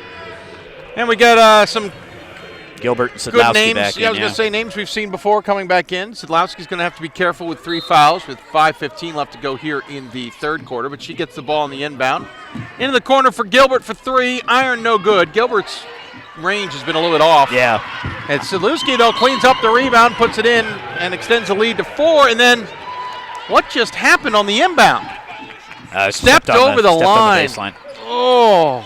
And we got some Gilbert and good Sidlowski names. back I was going to say names we've seen before coming back in. Sidlowski's going to have to be careful with 3 fouls with 5:15 left to go here in the third quarter, but she gets the ball in the inbound. Into the corner for Gilbert for 3. Iron no good. Gilbert's range has been a little bit off. Yeah. And Sidlowski, though, cleans up the rebound, puts it in, and extends the lead to 4. And then what just happened on the inbound? Stepped over the line. Oh,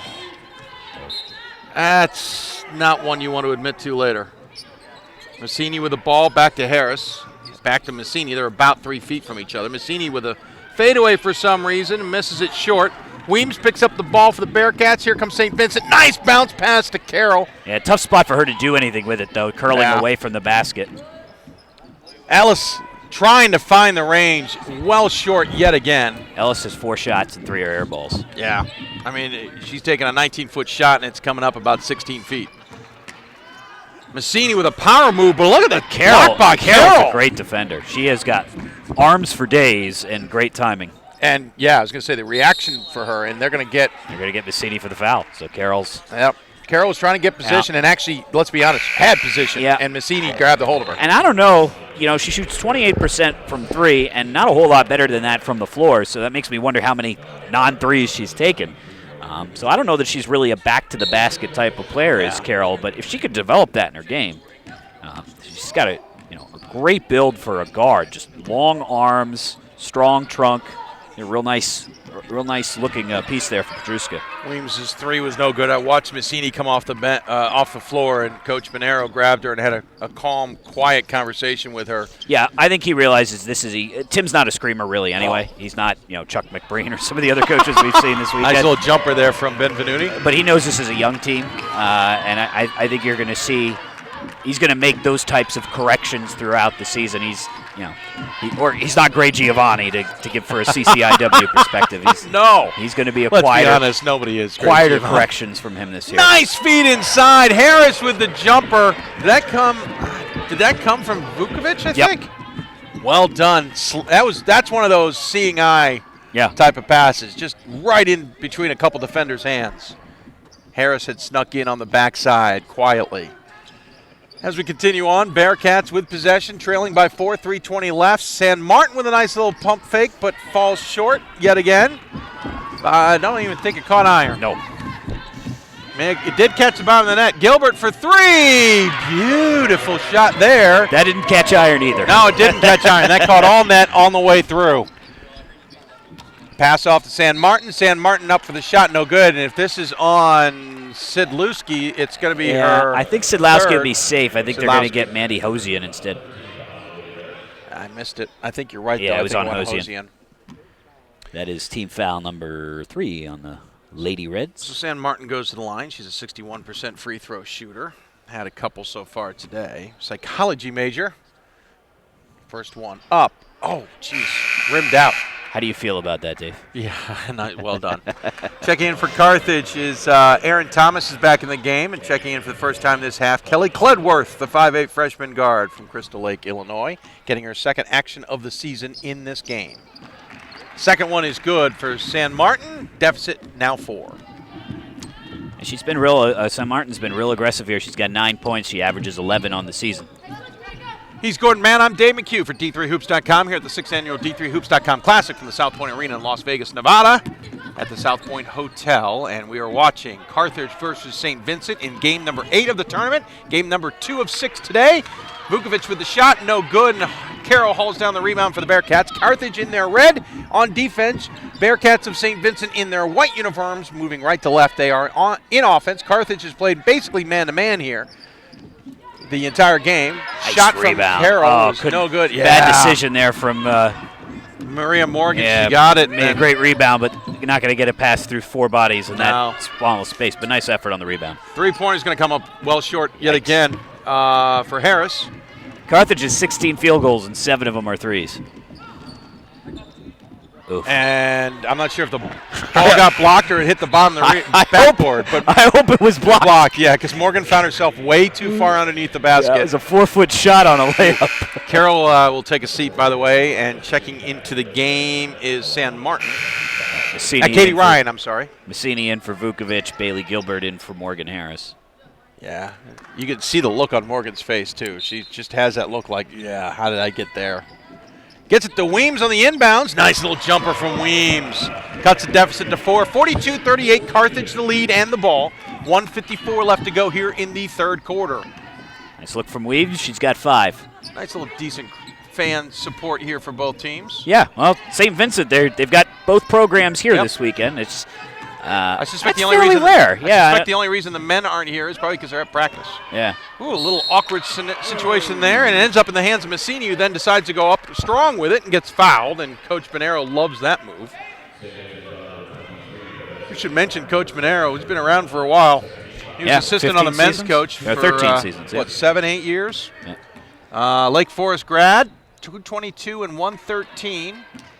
that's not one you want to admit to later. Massini with the ball, back to Harris. Back to Massini. They're about 3 feet from each other. Massini with a fadeaway for some reason and misses it short. Weems picks up the ball for the Bearcats. Here comes St. Vincent. Nice bounce pass to Carroll. Yeah, tough spot for her to do anything with it, though, curling away from the basket. Ellis trying to find the range, well short yet again. Ellis has 4 shots and 3 are air balls. Yeah. I mean, she's taking a 19-foot shot, and it's coming up about 16 feet. Massini with a power move, but look at the block by Carroll. Carroll's a great defender. She has got arms for days and great timing. And, yeah, I was going to say the reaction for her, and they're going to get Massini for the foul. So Carroll's. Yep. Carroll was trying to get position and actually, let's be honest, had position. Yeah. And Massini grabbed a hold of her. And I don't know, she shoots 28% from 3 and not a whole lot better than that from the floor. So that makes me wonder how many non-threes she's taken. So I don't know that she's really a back-to-the-basket type of player as Carroll, but if she could develop that in her game, she's got a great build for a guard. Just long arms, strong trunk, a real nice looking piece there for Petruska. Weems' 3 was no good. I watched Massini come off the floor, and Coach Bonero grabbed her and had a calm, quiet conversation with her. Yeah, I think he realizes Tim's not a screamer really anyway. He's not Chuck McBreen or some of the other coaches we've seen this weekend. Nice little jumper there from Benvenuti. But he knows this is a young team, and I think you're going to see he's going to make those types of corrections throughout the season. He's he's not Gray Giovanni to give for a CCIW perspective. He's going to be a Let's quieter. be honest, nobody is. Quieter corrections from him this year. Nice feed inside. Harris with the jumper. Did that come from Vukovic, I think? Well done. That's one of those seeing eye type of passes, just right in between a couple defenders' hands. Harris had snuck in on the backside quietly. As we continue on, Bearcats with possession, trailing by 4, 3:20 left. San Martin with a nice little pump fake, but falls short yet again. I don't even think it caught iron. No. Man, it did catch the bottom of the net. Gilbert for 3. Beautiful shot there. That didn't catch iron either. No, it didn't catch iron. That caught all net on the way through. Pass off to San Martin. San Martin up for the shot, no good. And if this is on Sidlewski, it's going to be her. I think Sidlowski third. will be safe. I think they're going to get Mandy Hosian instead. I missed it. I think you're right, Yeah, though. it was on Hosian. That is team foul number 3 on the Lady Reds. So San Martin goes to the line. She's a 61% free throw shooter. Had a couple so far today. Psychology major. First one up. Oh, jeez. Rimmed out. How do you feel about that, Dave? Yeah, well done. Checking in for Carthage is Aaron Thomas is back in the game, and checking in for the first time this half, Kelly Cledworth, the 5'8 freshman guard from Crystal Lake, Illinois, getting her second action of the season in this game. Second one is good for San Martin. Deficit now 4. She's been real. San Martin's been real aggressive here. She's got 9 points. She averages 11 on the season. He's Gordon Mann. I'm Dave McHugh for D3Hoops.com here at the 6th Annual D3Hoops.com Classic from the South Point Arena in Las Vegas, Nevada at the South Point Hotel. And we are watching Carthage versus St. Vincent in game number 8 of the tournament, game number 2 of 6 today. Vukovic with the shot, no good, and Carroll hauls down the rebound for the Bearcats. Carthage in their red on defense. Bearcats of St. Vincent in their white uniforms, moving right to left. They are in offense. Carthage has played basically man-to-man here the entire game. Nice Shot from rebound. Carroll was no good. Bad decision there from Maria Morgan. She got it. Made a great rebound, but you're not going to get it past through 4 bodies in that small space. But nice effort on the rebound. 3-pointer is going to come up well short yet again for Harris. Carthage has 16 field goals, and 7 of them are threes. Oof. And I'm not sure if the ball got blocked or it hit the bottom of the backboard. But I hope it was blocked. Yeah, because Morgan found herself way too far underneath the basket. Yeah, it was a 4-foot shot on a layup. Carroll will take a seat, by the way, and checking into the game is San Martin. Katie Ryan, I'm sorry. Messini in for Vukovic, Bailey Gilbert in for Morgan Harris. Yeah, you can see the look on Morgan's face, too. She just has that look like, yeah, how did I get there? Gets it to Weems on the inbounds. Nice little jumper from Weems. Cuts the deficit to 4. 42-38, Carthage the lead and the ball. 1:54 left to go here in the third quarter. Nice look from Weems. She's got 5. Nice little decent fan support here for both teams. Yeah, well, St. Vincent, they've got both programs here this weekend. It's I suspect that's the only reason rare. I suspect the only reason the men aren't here is probably because they're at practice. Yeah. Ooh, a little awkward situation there, and it ends up in the hands of Messini, who then decides to go up strong with it and gets fouled, and Coach Bonero loves that move. We should mention Coach Bonero, who's been around for a while. He was assistant on the men's coach for 13 seasons. What, 7, 8 years? Yeah. Lake Forest grad, 222 and 113.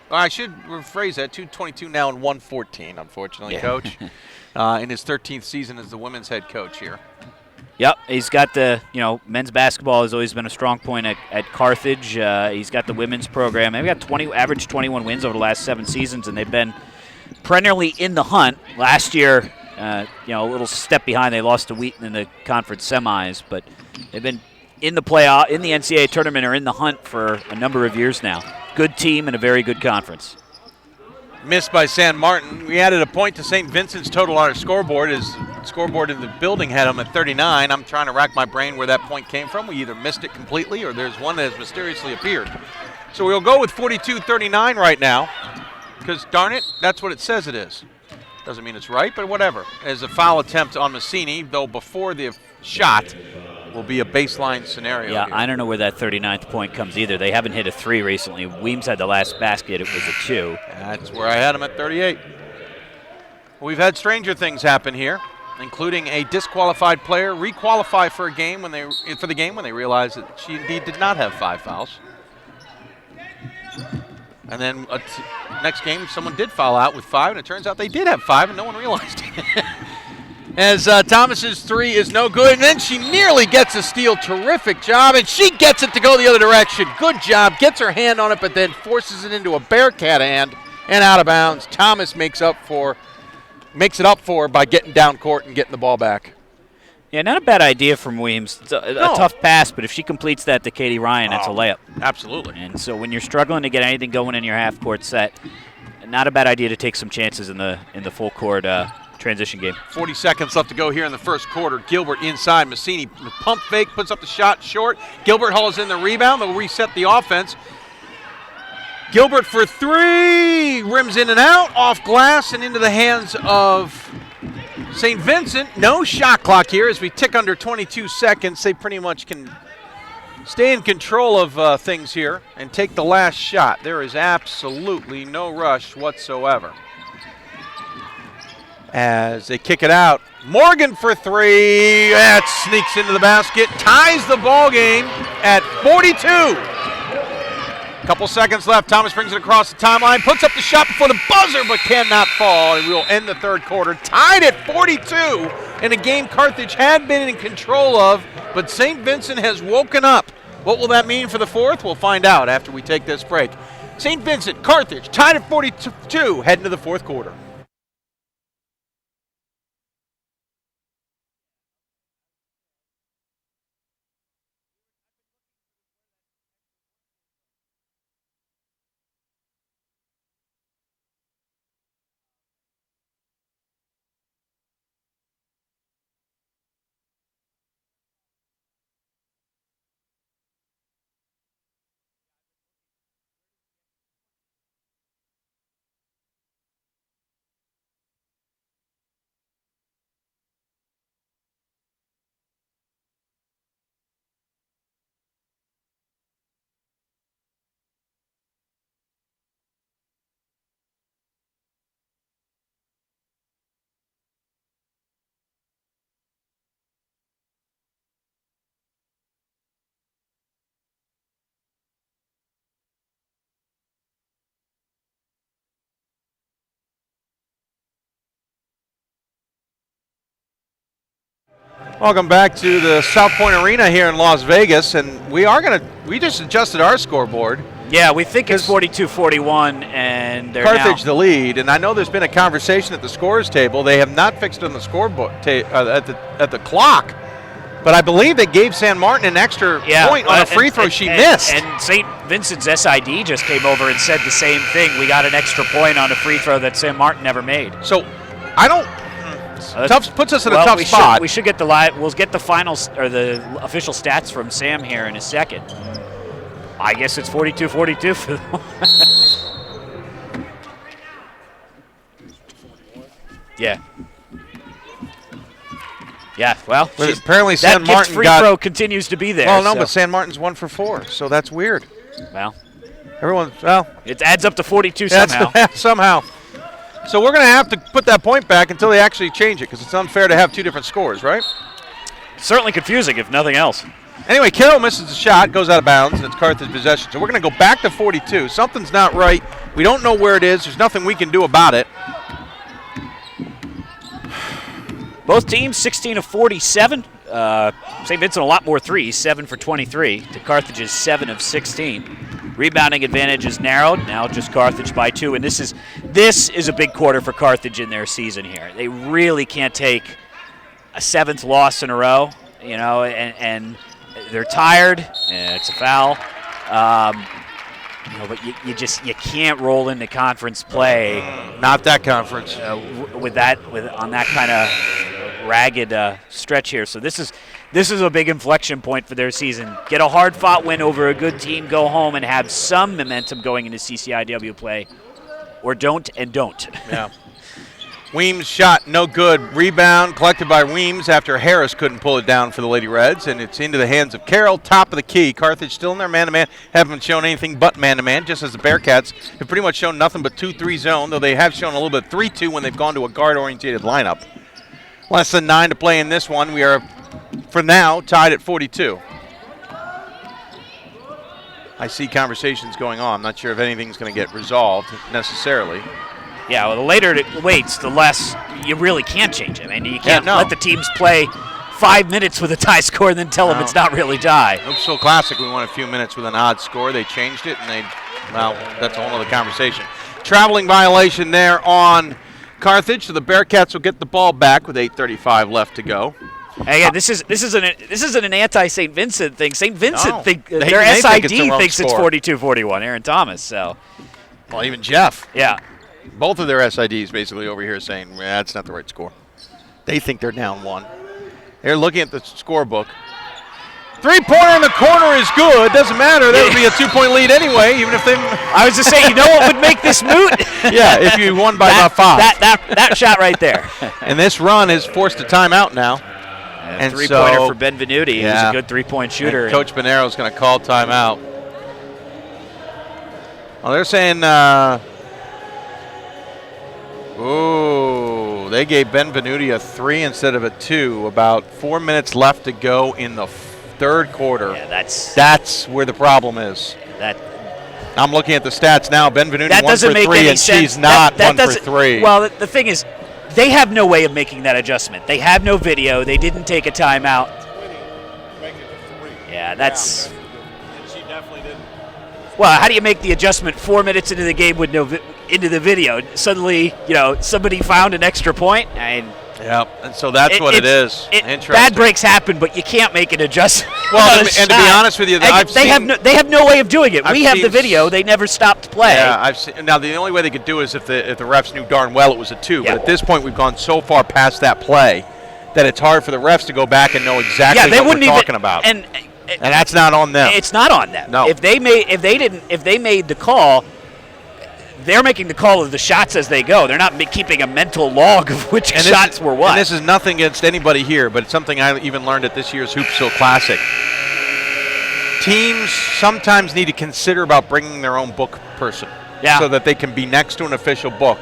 I should rephrase that, 222 now and 114, unfortunately, Coach. In his 13th season as the women's head coach here. Yep, he's got the, men's basketball has always been a strong point at Carthage. He's got the women's program. They've got average 21 wins over the last 7 seasons, and they've been perennially in the hunt. Last year, a little step behind. They lost to Wheaton in the conference semis, but they've been in the playoff, in the NCAA tournament, or in the hunt for a number of years now. Good team and a very good conference. Missed by San Martin. We added a point to St. Vincent's total on our scoreboard. His scoreboard in the building had him at 39. I'm trying to rack my brain where that point came from. We either missed it completely or there's one that has mysteriously appeared. So we'll go with 42-39 right now because, darn it, that's what it says it is. Doesn't mean it's right, but whatever. As a foul attempt on Messini, though before the shot will be a baseline scenario. Yeah, here. I don't know where that 39th point comes either. They haven't hit a 3 recently. Weems had the last basket. It was a 2. That's where I had him at 38. We've had stranger things happen here. including a disqualified player, requalify for the game when they realized that she indeed did not have 5 fouls. And then next game, someone did foul out with 5, and it turns out they did have 5, and no one realized it. As Thomas's 3 is no good, and then she nearly gets a steal. Terrific job, and she gets it to go the other direction. Good job, gets her hand on it, but then forces it into a Bearcat hand and out of bounds. Thomas makes it up for her by getting down court and getting the ball back. Yeah, not a bad idea from Weems. It's a tough pass, but if she completes that to Katie Ryan, that's a layup. Absolutely. And so when you're struggling to get anything going in your half-court set, not a bad idea to take some chances in the full-court transition game. 40 seconds left to go here in the first quarter. Gilbert inside. Massini pump fake, puts up the shot short. Gilbert hauls in the rebound. They'll reset the offense. Gilbert for 3. Rims in and out, off glass, and into the hands of St. Vincent. No shot clock here as we tick under 22 seconds. They pretty much can stay in control of things here and take the last shot. There is absolutely no rush whatsoever. As they kick it out, Morgan for 3. That sneaks into the basket, ties the ball game at 42. Couple seconds left. Thomas brings it across the timeline, puts up the shot before the buzzer, but cannot fall. And we will end the third quarter tied at 42 in a game Carthage had been in control of, but St. Vincent has woken up. What will that mean for the fourth? We'll find out after we take this break. St. Vincent, Carthage, tied at 42, heading to the fourth quarter. Welcome back to the South Point Arena here in Las Vegas, and we just adjusted our scoreboard. Yeah, we think it's 42-41, and they're Carthage now the lead, and I know there's been a conversation at the scores table. They have not fixed it on the scoreboard at the clock, but I believe they gave San Martin an extra point on a free throw she missed. And St. Vincent's SID just came over and said the same thing. We got an extra point on a free throw that San Martin never made. So I don't. Puts us in a tough spot. We should get we'll get the finals or the official stats from Sam here in a second. I guess it's 42-42 for them. Yeah. Yeah, well, apparently San Martin free throw continues to be there. Well, no, but San Martin's 1 for 4, so that's weird. Well, it adds up to 42 somehow. Somehow. So we're going to have to put that point back until they actually change it, because it's unfair to have 2 different scores, right? Certainly confusing, if nothing else. Anyway, Carroll misses the shot, goes out of bounds, and it's Carthage possession. So we're going to go back to 42. Something's not right. We don't know where it is. There's nothing we can do about it. Both teams 16 of 47. St. Vincent a lot more threes, 7 for 23 to Carthage's 7 of 16. Rebounding advantage is narrowed, now just Carthage by 2, and this is a big quarter for Carthage in their season here. They really can't take a 7th loss in a row, and they're tired. It's a foul, but you can't roll into conference play. Not that conference. On that kind of ragged stretch here. So this is a big inflection point for their season. Get a hard-fought win over a good team, go home, and have some momentum going into CCIW play, or don't. Yeah. Weems' shot, no good. Rebound collected by Weems after Harris couldn't pull it down for the Lady Reds, and it's into the hands of Carroll, top of the key. Carthage still in their man-to-man, haven't shown anything but man-to-man, just as the Bearcats have pretty much shown nothing but 2-3 zone, though they have shown a little bit 3-2 when they've gone to a guard-oriented lineup. Less than 9 to play in this one. We are, for now, tied at 42. I see conversations going on. I'm not sure if anything's going to get resolved necessarily. Yeah, well, the later it waits, the less you really can change it. I mean, you can't let the teams play 5 minutes with a tie score and then tell them it's not really tie. Oopsville Classic, we won a few minutes with an odd score. They changed it, and well, that's a whole other conversation. Traveling violation there on Carthage, so the Bearcats will get the ball back with 8:35 left to go. Again, this isn't an anti-St. Vincent thing. St. Vincent they SID think thinks it's 42-41. Aaron Thomas. So, well, even Jeff. Yeah. Both of their SIDs basically over here saying that's not the right score. They think they're down 1. They're looking at the scorebook. 3-pointer in the corner is good. Doesn't matter. That would be a 2-point lead anyway, even if they. I was just saying, you know what would make this moot? Yeah, if you won by about 5. That shot right there. And this run has forced a timeout now. And three-pointer for Benvenuti. Yeah. He's a good three-point shooter. And Coach Bonero is going to call timeout. Well, they're saying, they gave Benvenuti a 3 instead of a 2. About 4 minutes left to go in the third quarter. Yeah, that's where the problem is. I'm looking at the stats now. Benvenuti 1 for 3, and she's not 1 for 3. Well, the thing is, they have no way of making that adjustment. They have no video. They didn't take a timeout. Yeah, that's. She definitely didn't. Well, how do you make the adjustment 4 minutes into the game with into the video? Suddenly, somebody found an extra point. Yep, and so that's what it is. Interesting. Bad breaks happen, but you can't make an adjustment. Well, and to be honest with you, they have no way of doing it. We have the video. They never stopped play. Yeah, I've seen. Now the only way they could do it is if the refs knew darn well it was a 2. Yeah. But at this point, we've gone so far past that play that it's hard for the refs to go back and know exactly what we're talking about. And that's not on them. It's not on them. No. If they made the call, they're making the call of the shots as they go. They're not keeping a mental log of which shots were what. And this is nothing against anybody here, but it's something I even learned at this year's Hoopsville Classic. Teams sometimes need to consider about bringing their own book person so that they can be next to an official book.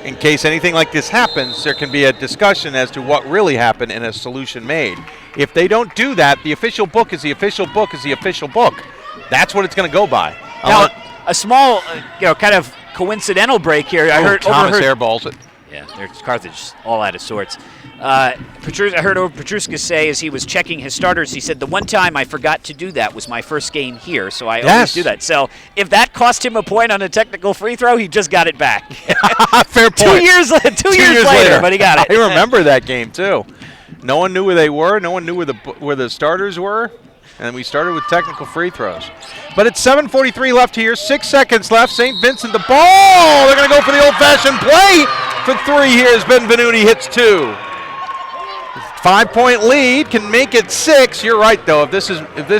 In case anything like this happens, there can be a discussion as to what really happened and a solution made. If they don't do that, the official book is the official book is the official book. That's what it's going to go by. Now, a small, kind of coincidental break here. I heard Thomas airballs it. Yeah, there's Carthage all out of sorts. I heard Petruska say as he was checking his starters, he said, the one time I forgot to do that was my first game here, so I always do that. So if that cost him a point on a technical free throw, he just got it back. Fair point. 2 years later, but he got it. I remember that game, too. No one knew where they were. No one knew where the starters were. And we started with technical free throws. But it's 7:43 left here, 6 seconds left. St. Vincent, the ball. They're going to go for the old-fashioned play for 3 here as Benvenuti hits 2. 5-point lead can make it 6. You're right, though. If this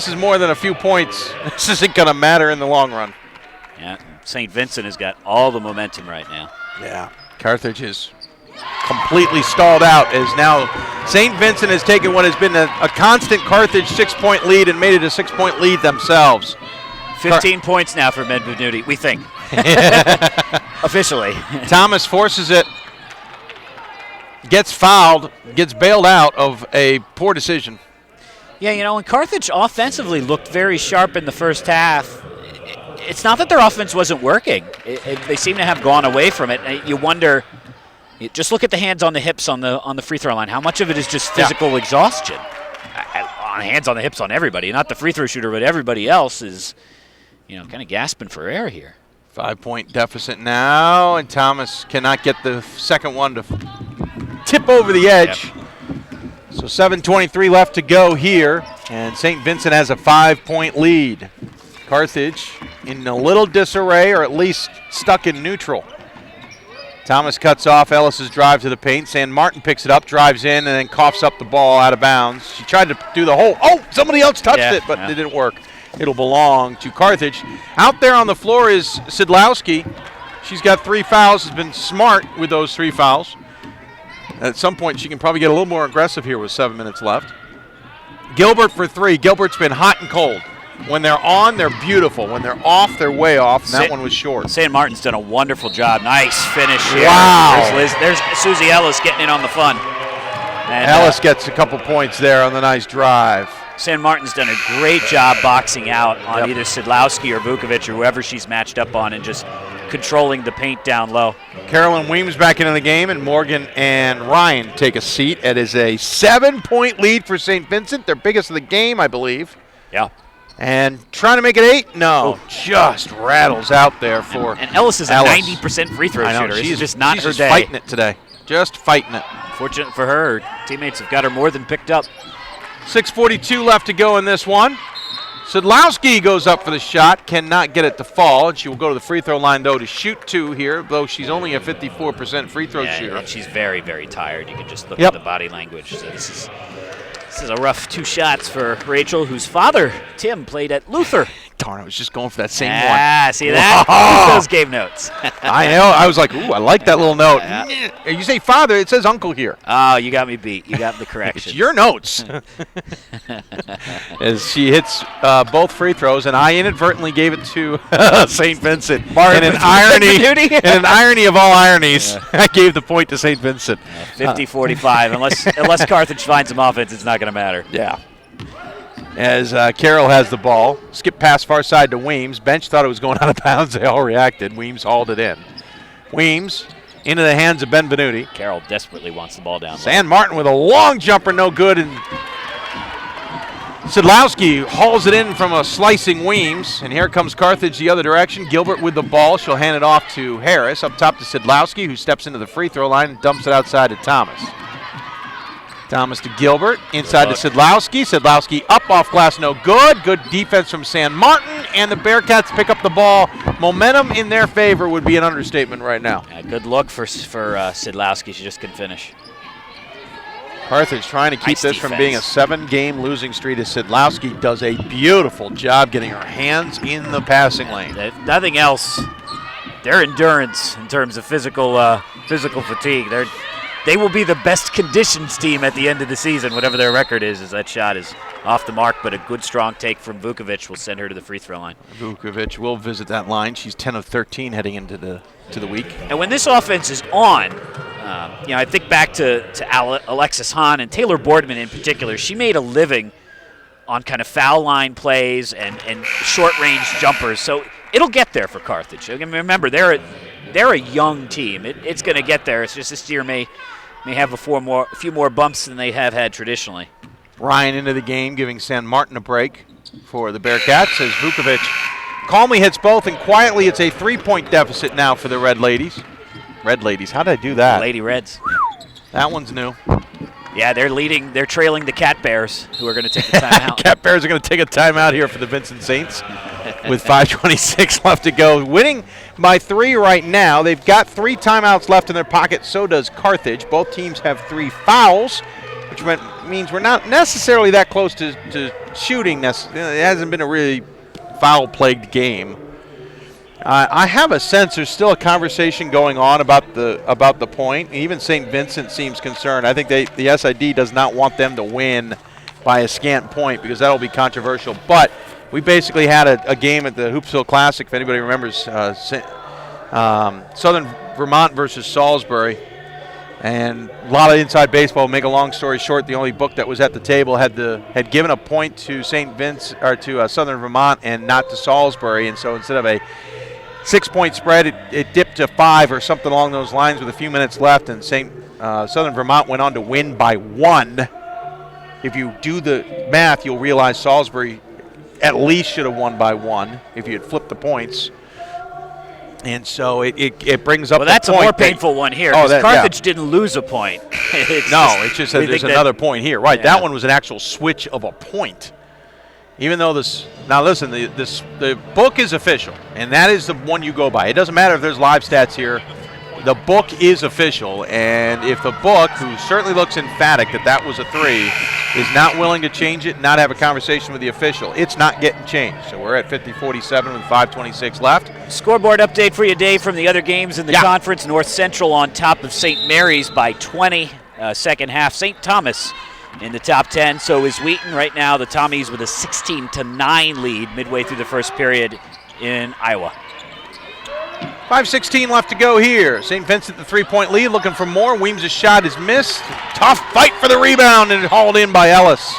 is more than a few points, this isn't going to matter in the long run. Yeah, St. Vincent has got all the momentum right now. Yeah, Carthage is completely stalled out as now St. Vincent has taken what has been a constant Carthage 6-point lead and made it a 6-point lead themselves. 15 points now for Benvenuti, we think. Officially. Thomas forces it, gets fouled, gets bailed out of a poor decision. Yeah, and Carthage offensively looked very sharp in the first half. It's not that their offense wasn't working. They seem to have gone away from it. You wonder, just look at the hands on the hips on the free throw line. How much of it is just physical exhaustion? Hands on the hips on everybody, not the free throw shooter, but everybody else is, kind of gasping for air here. 5-point deficit now, and Thomas cannot get the second one to tip over the edge. Yep. So 7:23 left to go here, and St. Vincent has a 5-point lead. Carthage in a little disarray, or at least stuck in neutral. Thomas cuts off Ellis's drive to the paint. San Martin picks it up, drives in, and then coughs up the ball out of bounds. She tried to do the whole, somebody else touched it, but it didn't work. It'll belong to Carthage. Out there on the floor is Sidlowski. She's got 3 fouls, has been smart with those 3 fouls. At some point, she can probably get a little more aggressive here with 7 minutes left. Gilbert for 3. Gilbert's been hot and cold. When they're on, they're beautiful. When they're off, they're way off, and that one was short. San Martin's done a wonderful job. Nice finish here. Wow. There's Susie Ellis getting in on the fun. And, Ellis gets a couple points there on the nice drive. San Martin's done a great job boxing out on either Sidlowski or Vukovic or whoever she's matched up on and just controlling the paint down low. Carolyn Weems back into the game, and Morgan and Ryan take a seat. It is a 7-point lead for St. Vincent, their biggest of the game, I believe. Yeah. And trying to make it 8? No, just rattles out there for And Ellis is a 90% free throw shooter. She's just not her just day. fighting it today. Just fighting it. Fortunate for her, teammates have got her more than picked up. 6:42 left to go in this one. Sidlowski goes up for the shot, cannot get it to fall, and she will go to the free throw line, though, to shoot 2 here, though she's only a 54% free throw shooter. And she's very, very tired. You can just look at the body language. So this is a rough 2 shots for Rachel, whose father, Tim, played at Luther. Darn, I was just going for that same one. Ah, see that? Use those game notes. I know. I was like, ooh, I like that little note. You say father, it says uncle here. Oh, you got me beat. You got the correction. It's your notes. As she hits both free throws, and I inadvertently gave it to St. Vincent. In an irony of all ironies, I gave the point to St. Vincent. 50-45. Unless Carthage finds some offense, it's not going to matter. Yeah. As Carroll has the ball. Skip pass far side to Weems. Bench thought it was going out of bounds. They all reacted. Weems hauled it in. Weems into the hands of Benvenuti. Carroll desperately wants the ball down. San Martin with a long jumper, no good. And Sidlowski hauls it in from a slicing Weems. And here comes Carthage the other direction. Gilbert with the ball. She'll hand it off to Harris. Up top to Sidlowski, who steps into the free throw line and dumps it outside to Thomas. Thomas to Gilbert, inside to Sidlowski. Sidlowski up off glass, no good. Good defense from San Martin, and the Bearcats pick up the ball. Momentum in their favor would be an understatement right now. Yeah, good look for Sidlowski. She just couldn't finish. Carthage trying to keep this from being a 7-game losing streak as Sidlowski does a beautiful job getting her hands in the passing lane. If nothing else, their endurance in terms of physical fatigue. They will be the best conditions team at the end of the season, whatever their record is, as that shot is off the mark, but a good strong take from Vukovic will send her to the free throw line. Vukovic will visit that line. She's 10 of 13 heading into the week. And when this offense is on, I think back to Alexis Hahn and Taylor Boardman in particular. She made a living on kind of foul line plays and short-range jumpers, so it'll get there for Carthage. I mean, remember, they're a young team. It's going to get there. It's just this year may have a few more bumps than they have had traditionally. Ryan into the game, giving San Martin a break for the Bearcats as Vukovic calmly hits both, and quietly it's a 3-point deficit now for the Red Ladies. Red Ladies, how did I do that? Lady Reds. That one's new. Yeah, they're trailing the Cat Bears, who are going to take the timeout. Cat Bears are going to take a timeout here for the Vincent Saints with 5:26 left to go. Winning by 3 right now. They've got 3 timeouts left in their pocket. So does Carthage. Both teams have 3 fouls, which means we're not necessarily that close to shooting. It hasn't been a really foul-plagued game. I have a sense there's still a conversation going on about the point. Even St. Vincent seems concerned. I think the SID does not want them to win by a scant point because that will be controversial. But we basically had a game at the Hoopsville Classic, if anybody remembers, Southern Vermont versus Salisbury. And a lot of inside baseball. Make a long story short, the only book that was at the table had given a point to St. Vince or to Southern Vermont and not to Salisbury. And so instead of a 6-point spread, it dipped to 5 or something along those lines with a few minutes left, and Southern Vermont went on to win by 1. If you do the math, you'll realize Salisbury at least should have won by 1 if you had flipped the points. And so it brings up the point. Well, that's a more painful one here. Carthage didn't lose a point. It's just that there's another point here. Right, that one was an actual switch of a point. Even though the book is official, and that is the one you go by. It doesn't matter if there's live stats here. The book is official, and if the book, who certainly looks emphatic that was a 3, is not willing to change it and not have a conversation with the official, it's not getting changed. So we're at 50-47 with 5:26 left. Scoreboard update for you, Dave, from the other games in the conference. North Central on top of St. Mary's by 20. Second half, St. Thomas in the top 10, so is Wheaton. Right now, the Tommies with a 16-9 lead midway through the first period in Iowa. 5:16 left to go here. St. Vincent the 3-point lead, looking for more. Weems' shot is missed. Tough fight for the rebound, and hauled in by Ellis,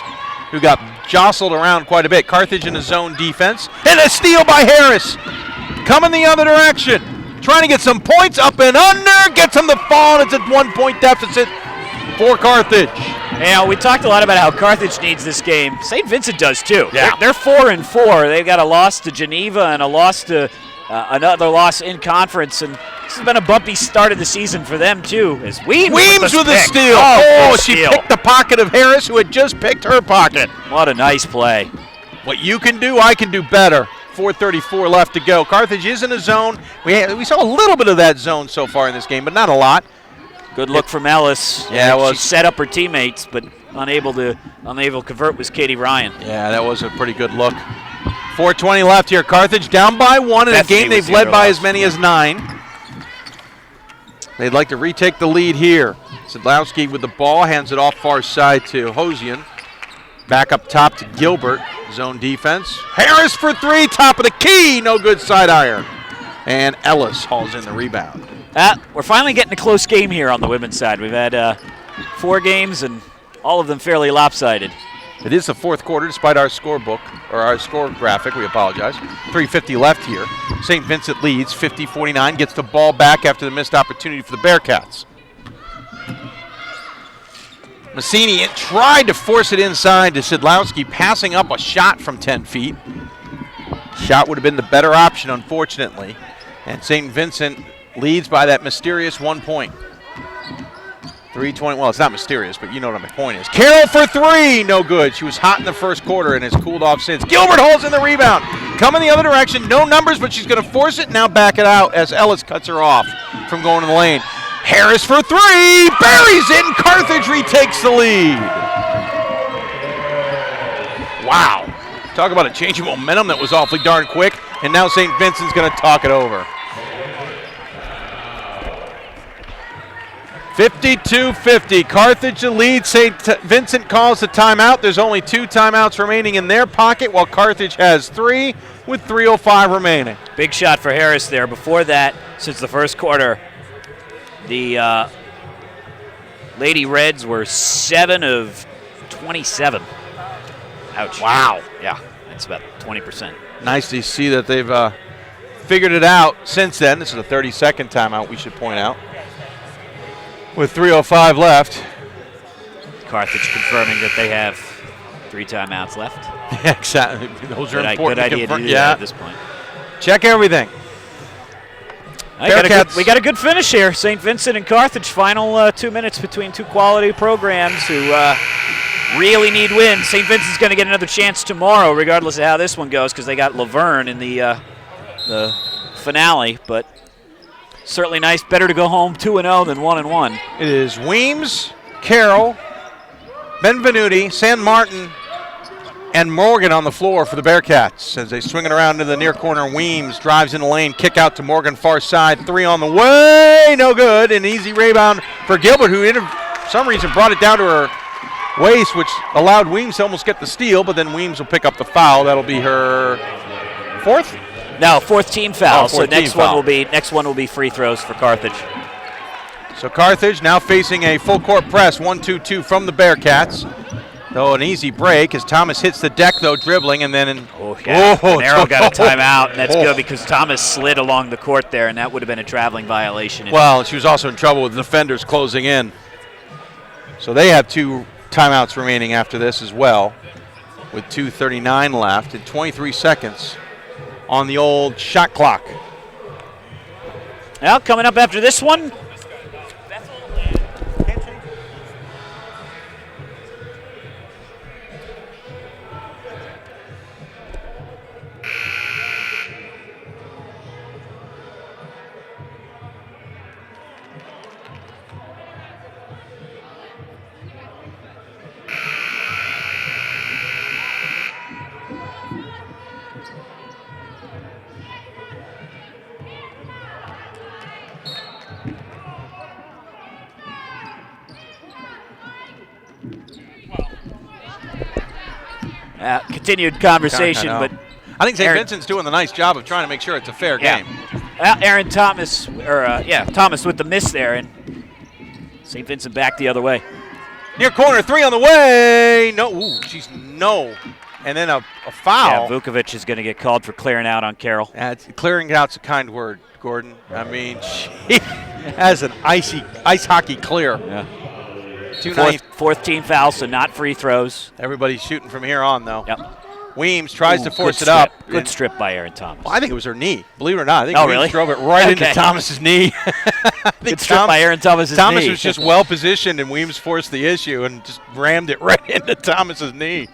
who got jostled around quite a bit. Carthage in a zone defense. And a steal by Harris. Coming the other direction. Trying to get some points up and under. Gets him the fall, and it's a 1-point deficit for Carthage. Yeah, we talked a lot about how Carthage needs this game. St. Vincent does too. Yeah. They're 4-4. They've got a loss to Geneva and a loss to another loss in conference, and this has been a bumpy start of the season for them too. As Weems with a steal. Oh, She picked the pocket of Harris, who had just picked her pocket. What a nice play. What you can do, I can do better. 4:34 left to go. Carthage is in a zone. We saw a little bit of that zone so far in this game, but not a lot. Good look from Ellis. Yeah, it was. She set up her teammates, but unable to convert was Katie Ryan. Yeah, that was a pretty good look. 4:20 left here. Carthage down by 1 in a Bethany game they've was led the by other as many as 9. They'd like to retake the lead here. Sidlowski with the ball, hands it off far side to Hosian. Back up top to Gilbert. Zone defense. Harris for 3, top of the key. No good, side iron. And Ellis hauls in the rebound. We're finally getting a close game here on the women's side. We've had 4 games and all of them fairly lopsided. It is the fourth quarter, despite our scorebook, or our score graphic. We apologize. 3:50 left here. St. Vincent leads 50-49, gets the ball back after the missed opportunity for the Bearcats. Massini tried to force it inside to Sidlowski, passing up a shot from 10 feet. Shot would have been the better option, unfortunately. And St. Vincent leads by that mysterious 1 point. 3:20, well, it's not mysterious, but you know what my point is. Carroll for 3, no good. She was hot in the first quarter and has cooled off since. Gilbert holds in the rebound. Coming the other direction, no numbers, but she's going to force it, now back it out as Ellis cuts her off from going to the lane. Harris for 3, buries it, and Carthage retakes the lead. Wow. Talk about a change of momentum that was awfully darn quick, and now St. Vincent's going to talk it over. 52-50, Carthage the lead. St. Vincent calls the timeout. There's only 2 timeouts remaining in their pocket, while Carthage has 3 with 3:05 remaining. Big shot for Harris there. Before that, since the first quarter, the Lady Reds were 7 of 27. Ouch. Wow. Yeah, that's about 20%. Nice to see that they've figured it out since then. This is a 30-second timeout, we should point out. With 3:05 left. Carthage confirming that they have 3 timeouts left. Yeah, exactly. Those are important. Good idea to do that at this point. Check everything. We got a good finish here. St. Vincent and Carthage, final 2 minutes between 2 quality programs who really need wins. St. Vincent's going to get another chance tomorrow, regardless of how this one goes, because they got Laverne in the finale. But certainly nice. Better to go home 2-0 than 1-1. It is Weems, Carroll, Benvenuti, San Martin, and Morgan on the floor for the Bearcats as they swing it around to the near corner. Weems drives in the lane, kick out to Morgan, far side, 3 on the way, no good. An easy rebound for Gilbert, who for some reason brought it down to her waist, which allowed Weems to almost get the steal, but then Weems will pick up the foul. That'll be her 4th? No, 4th team foul. So next foul. one will be free throws for Carthage. So Carthage now facing a full court press, 1-2-2 from the Bearcats. Though an easy break as Thomas hits the deck, though, dribbling, and then Nero got a timeout, and that's good because Thomas slid along the court there, and that would have been a traveling violation. Well, she was also in trouble with the defenders closing in. So they have 2 timeouts remaining after this as well, with 2:39 left and 23 seconds on the old shot clock. Well, coming up after this one, continued conversation, but I think St. Vincent's doing a nice job of trying to make sure it's a fair game. Well, Aaron Thomas, Thomas with the miss there, and St. Vincent back the other way. Near corner, 3 on the way. No, no. And then a foul. Yeah, Vukovic is going to get called for clearing out on Carroll. Clearing out's a kind word, Gordon. I mean, she has an ice hockey clear. Yeah. Fourth team foul, so not free throws. Everybody's shooting from here on, though. Yep. Weems tries to force it up. Good strip by Aaron Thomas. Well, I think it was her knee. Believe it or not, I think Weems really? drove it right into Thomas's knee. Good strip by Aaron Thomas's knee. Thomas was just well positioned, and Weems forced the issue and just rammed it right into Thomas's knee.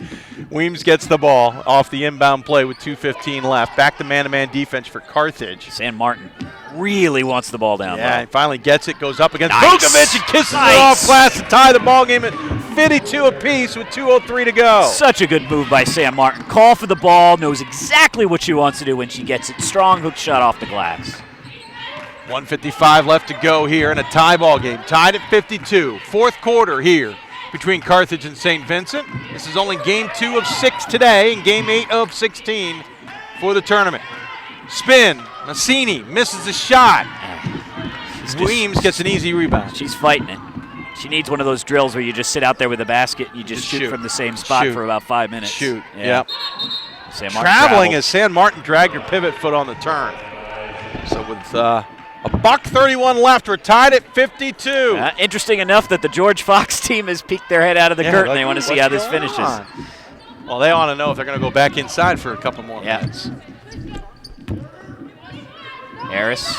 Weems gets the ball off the inbound play with 2:15 left. Back to man-to-man defense for Carthage. San Martin really wants the ball down. Yeah, and finally gets it. Goes up against Vukovic and kisses it off glass to tie the ball game at 52 apiece with 2:03 to go. Such a good move by Sam Martin. Call for the ball, knows exactly what she wants to do when she gets it. Strong hook shot off the glass. 1:55 left to go here in a tie ball game. Tied at 52. Fourth quarter here between Carthage and St. Vincent. This is only game 2 of 6 today and game 8 of 16 for the tournament. Spin. Massini misses the shot. Weems gets an easy rebound. She's fighting it. She needs one of those drills where you just sit out there with a basket and you just shoot from the same spot for about 5 minutes. Shoot. Yeah. San Martin traveling as San Martin dragged her pivot foot on the turn. So with a $1:31 left, we're tied at 52. Interesting enough that the George Fox team has peeked their head out of the curtain. They want to see how this finishes. Well, they want to know if they're going to go back inside for a couple more minutes. Harris,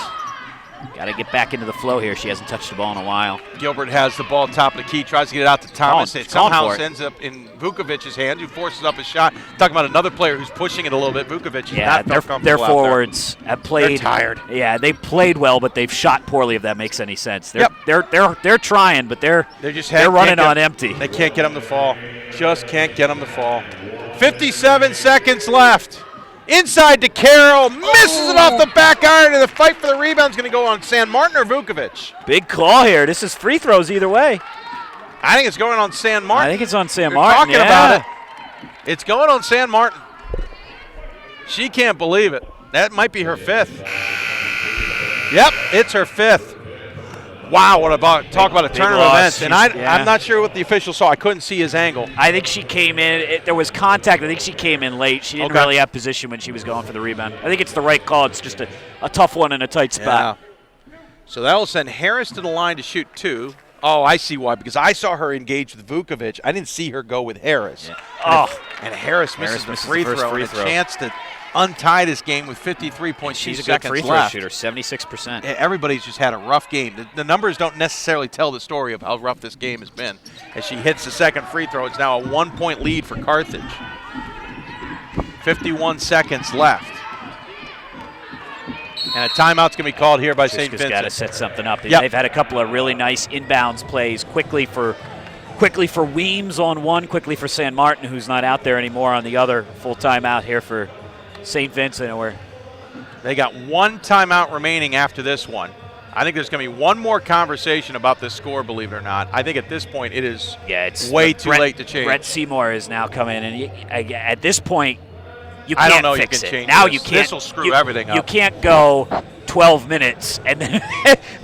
got to get back into the flow here. She hasn't touched the ball in a while. Gilbert has the ball top of the key, tries to get it out to Thomas. It somehow ends up in Vukovic's hand, who forces up a shot. Talking about another player who's pushing it a little bit. Vukovic is not felt comfortable their forwards have played. They're tired. Yeah, they played well, but they've shot poorly. If that makes any sense. They're trying, but they're running on empty. They can't get them to fall. Just can't get them to fall. 57 seconds left. Inside to Carroll, misses it off the back iron, and the fight for the rebound is going to go on San Martin or Vukovic. Big call here. This is free throws either way. I think it's going on San Martin. I think it's on San Martin. Talking about it. It's going on San Martin. She can't believe it. That might be her 5th. Yep, it's her 5th. Wow, talk about a turn of events. And I'm not sure what the official saw. I couldn't see his angle. I think she came in. There was contact. I think she came in late. She didn't really have position when she was going for the rebound. I think it's the right call. It's just a tough one in a tight spot. Yeah. So that will send Harris to the line to shoot 2. Oh, I see why. Because I saw her engage with Vukovic. I didn't see her go with Harris. Yeah. And Harris misses the free throw. And a chance to untie this game with 53.2 seconds left. She's a good free throw shooter, 76%. Everybody's just had a rough game. The numbers don't necessarily tell the story of how rough this game has been. As she hits the second free throw, it's now a 1-point lead for Carthage. 51 seconds left. And a timeout's going to be called here by St. Vincent. Got to set something up. Yep. They've had a couple of really nice inbounds plays quickly for Weems on one, quickly for San Martin, who's not out there anymore on the other. Full timeout here for St. Vincent. Where they got one timeout remaining after this one. I think there's going to be one more conversation about this score, believe it or not. I think at this point it is way too late to change. Brett Seymour is now coming in. And at this point, you I can't don't know fix you can it. change Now this. you can't. This will screw everything up. You can't go 12 minutes and then,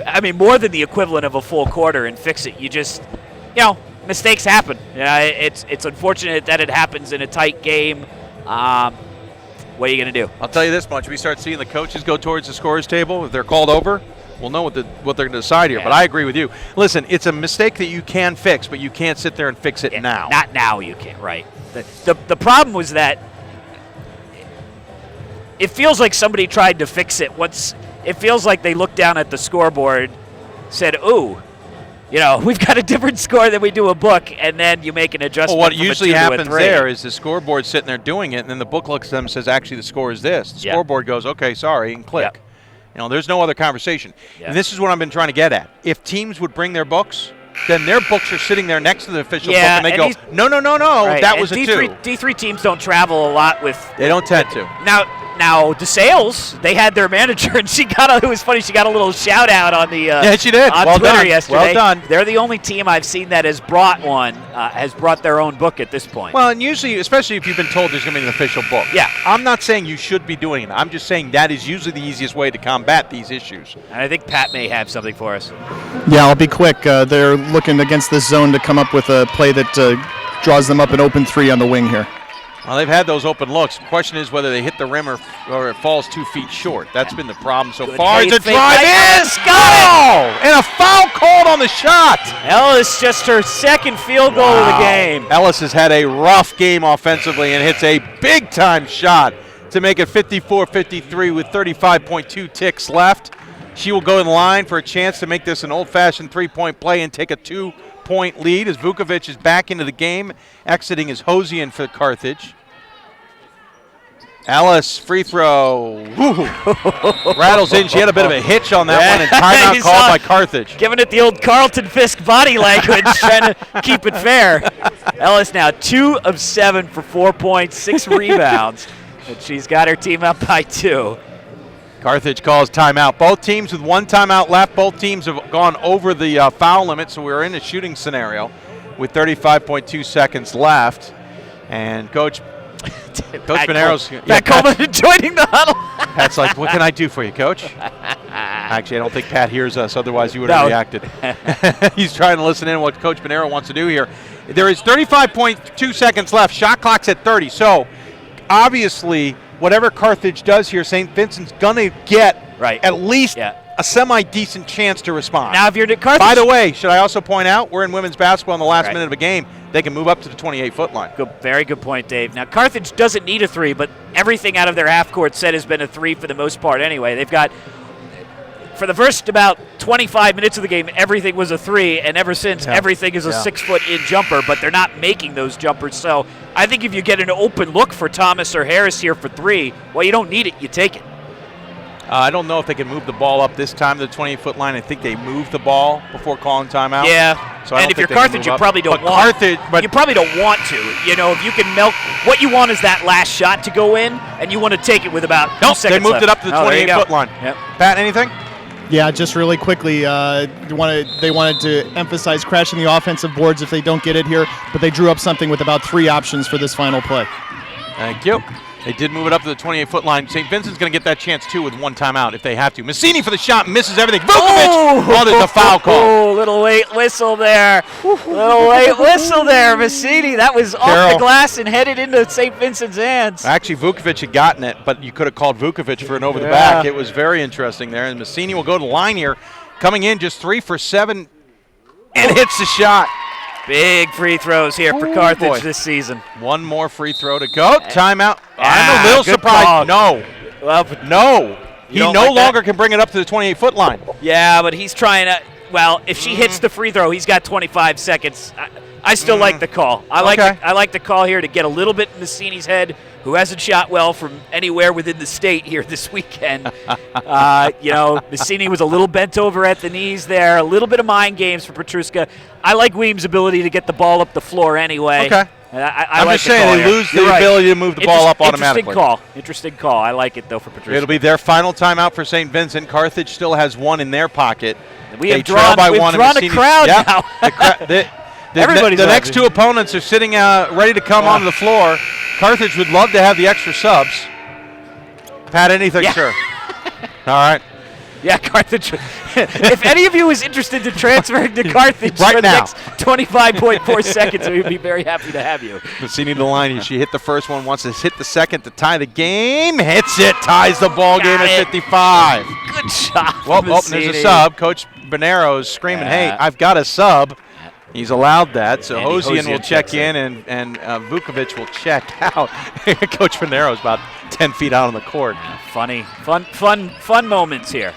I mean, more than the equivalent of a full quarter and fix it. You just, mistakes happen. It's unfortunate that it happens in a tight game. What are you going to do? I'll tell you this much. If we start seeing the coaches go towards the scorer's table, if they're called over, we'll know what they're going to decide here. Yeah. But I agree with you. Listen, it's a mistake that you can fix, but you can't sit there and fix it now. Not now you can't, right. The problem was that it feels like somebody tried to fix it. It feels like they looked down at the scoreboard, said, ooh, we've got a different score than we do a book, and then you make an adjustment. Well, what usually happens there is the scoreboard's sitting there doing it, and then the book looks at them and says, actually, the score is this. The scoreboard goes, okay, sorry, and click. Yep. There's no other conversation. Yep. And this is what I've been trying to get at. If teams would bring their books, then their books are sitting there next to the official book, and they go, no, right. that was a 2. D3 teams don't travel a lot with. They don't tend to. Now, Now, DeSales, they had their manager, and it was funny, she got a little shout out on the Yeah, she did. on Well Twitter done. yesterday. Well done. They're the only team I've seen that has brought their own book at this point. Well, and usually, especially if you've been told there's going to be an official book. Yeah. I'm not saying you should be doing it. I'm just saying that is usually the easiest way to combat these issues. And I think Pat may have something for us. Yeah, I'll be quick. They're looking against this zone to come up with a play that draws them up an open 3 on the wing here. Well, they've had those open looks. The question is whether they hit the rim or it falls 2 feet short. That's been the problem so far. It's a drive in. Ellis got it! And a foul called on the shot. Ellis just her second field goal of the game. Ellis has had a rough game offensively and hits a big-time shot to make it 54-53 with 35.2 ticks left. She will go in line for a chance to make this an old-fashioned three-point play and take a 2-point lead as Vukovic is back into the game, exiting as Hosian for Carthage. Ellis, free throw. Rattles in. She had a bit of a hitch on that one, and timeout called by Carthage. Giving it the old Carlton Fisk body language, trying to keep it fair. Ellis now 2 of 7 for 4 points, 6 rebounds, and she's got her team up by 2. Carthage calls timeout. Both teams with 1 timeout left. Both teams have gone over the foul limit, so we're in a shooting scenario with 35.2 seconds left. And Coach Bonero's Pat Coleman joining the huddle. Pat's like, what can I do for you, Coach? Actually, I don't think Pat hears us. Otherwise, he would have reacted. He's trying to listen in what Coach Bonero wants to do here. There is 35.2 seconds left. Shot clock's at 30. So, obviously, whatever Carthage does here, St. Vincent's going to get at least a semi-decent chance to respond. Now, if you're Carthage. By the way, should I also point out, we're in women's basketball in the last minute of a game. They can move up to the 28-foot line. Very good point, Dave. Now, Carthage doesn't need a 3, but everything out of their half-court set has been a 3 for the most part anyway. They've got, for the first about 25 minutes of the game, everything was a 3, and ever since, everything is a 6-foot-in jumper, but they're not making those jumpers. So I think if you get an open look for Thomas or Harris here for 3, well, you don't need it. You take it. I don't know if they can move the ball up this time to the 28-foot line. I think they moved the ball before calling timeout. Yeah, so and if you're Carthage, you probably don't want you probably don't want to. You know, if you can milk, what you want is that last shot to go in, and you want to take it with about 2 seconds they moved left. it up to the 28-foot line. Yep. Pat, anything? Yeah, just really quickly, they wanted to emphasize crashing the offensive boards if they don't get it here, but they drew up something with about 3 options for this final play. Thank you. They did move it up to the 28-foot line. St. Vincent's going to get that chance, too, with 1 timeout if they have to. Massini for the shot, misses everything. Vukovic! There's a foul call. Oh, little late whistle there. Little late whistle there, Massini. That was off the glass and headed into St. Vincent's hands. Actually, Vukovic had gotten it, but you could have called Vukovic for an over the back. It was very interesting there. And Massini will go to the line here, coming in just 3 for 7, and hits the shot. Big free throws here for Carthage this season. 1 more free throw to go. Timeout. I'm a little surprised. Call. No. Well, no. He no longer can bring it up to the 28-foot line. Yeah, but he's trying to. Well, if she hits the free throw, he's got 25 seconds. I still like the call. I like the call here to get a little bit in Massini's head, who hasn't shot well from anywhere within the state here this weekend. Massini was a little bent over at the knees there. A little bit of mind games for Petruska. I like Weems' ability to get the ball up the floor anyway. Okay. I'm just saying they lose the ability to move the ball up automatically. Interesting call. I like it, though, for Petruska. It'll be their final timeout for St. Vincent. Carthage still has 1 in their pocket. We've drawn a crowd now. The next 2 opponents are sitting ready to come onto the floor. Carthage would love to have the extra subs. Pat, anything, sir? All right. Yeah, Carthage. If any of you is interested in transferring to Carthage right for the now. next 25.4 seconds, we'd be very happy to have you. Massini to the line. She hit the first one, wants to hit the second to tie the game. Hits it, ties the ball game at 55. Good shot. Well, there's a sub. Coach Bonero's screaming, hey, I've got a sub. He's allowed that, so Hosian will check in, and Vukovic will check out. Coach Bonero's about 10 feet out on the court. Fun moments here.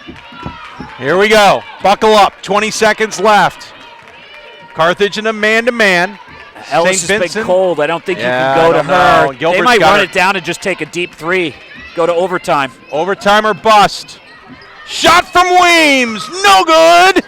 Here we go. Buckle up. 20 seconds left. Carthage in a man-to-man. Ellis has been cold. I don't think you can go to her. They might run it down and just take a deep 3. Go to overtime. Overtime or bust. Shot from Weems. No good.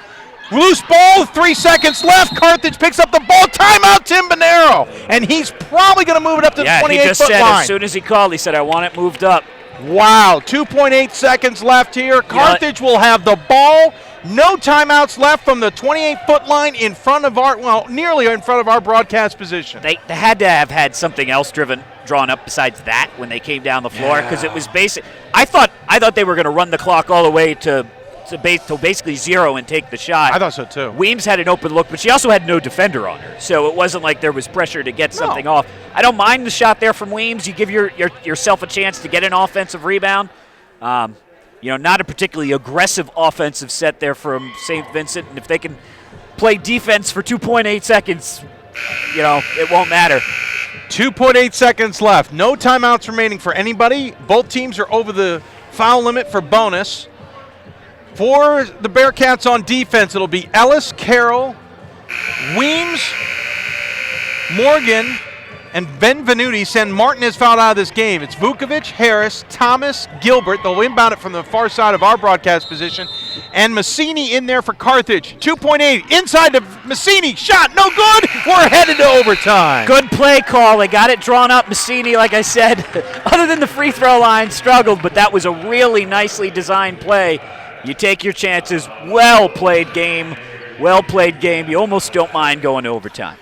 Loose ball, 3 seconds left. Carthage picks up the ball. Timeout, Tim Bonero. And he's probably going to move it up to the 28-foot line. he just said as soon as he called, he said, I want it moved up. Wow, 2.8 seconds left here. Carthage will have the ball. No timeouts left from the 28-foot line in front of nearly in front of our broadcast position. They had to have had something else drawn up besides that when they came down the floor, because it was basic. I thought they were going to run the clock all the way to basically 0 and take the shot. I thought so too. Weems had an open look, but she also had no defender on her, so it wasn't like there was pressure to get something off. I don't mind the shot there from Weems. You give yourself a chance to get an offensive rebound. Not a particularly aggressive offensive set there from St. Vincent, and if they can play defense for 2.8 seconds, it won't matter. 2.8 seconds left. No timeouts remaining for anybody. Both teams are over the foul limit for bonus. For the Bearcats on defense, it'll be Ellis, Carroll, Weems, Morgan, and Benvenuti. San Martin has fouled out of this game. It's Vukovic, Harris, Thomas, Gilbert. They'll inbound it from the far side of our broadcast position. And Massini in there for Carthage. 2.8 inside to Massini. Shot, no good. We're headed to overtime. Good play call. They got it drawn up. Massini, like I said, other than the free throw line, struggled, but that was a really nicely designed play. You take your chances. Well played game. Well played game. You almost don't mind going to overtime.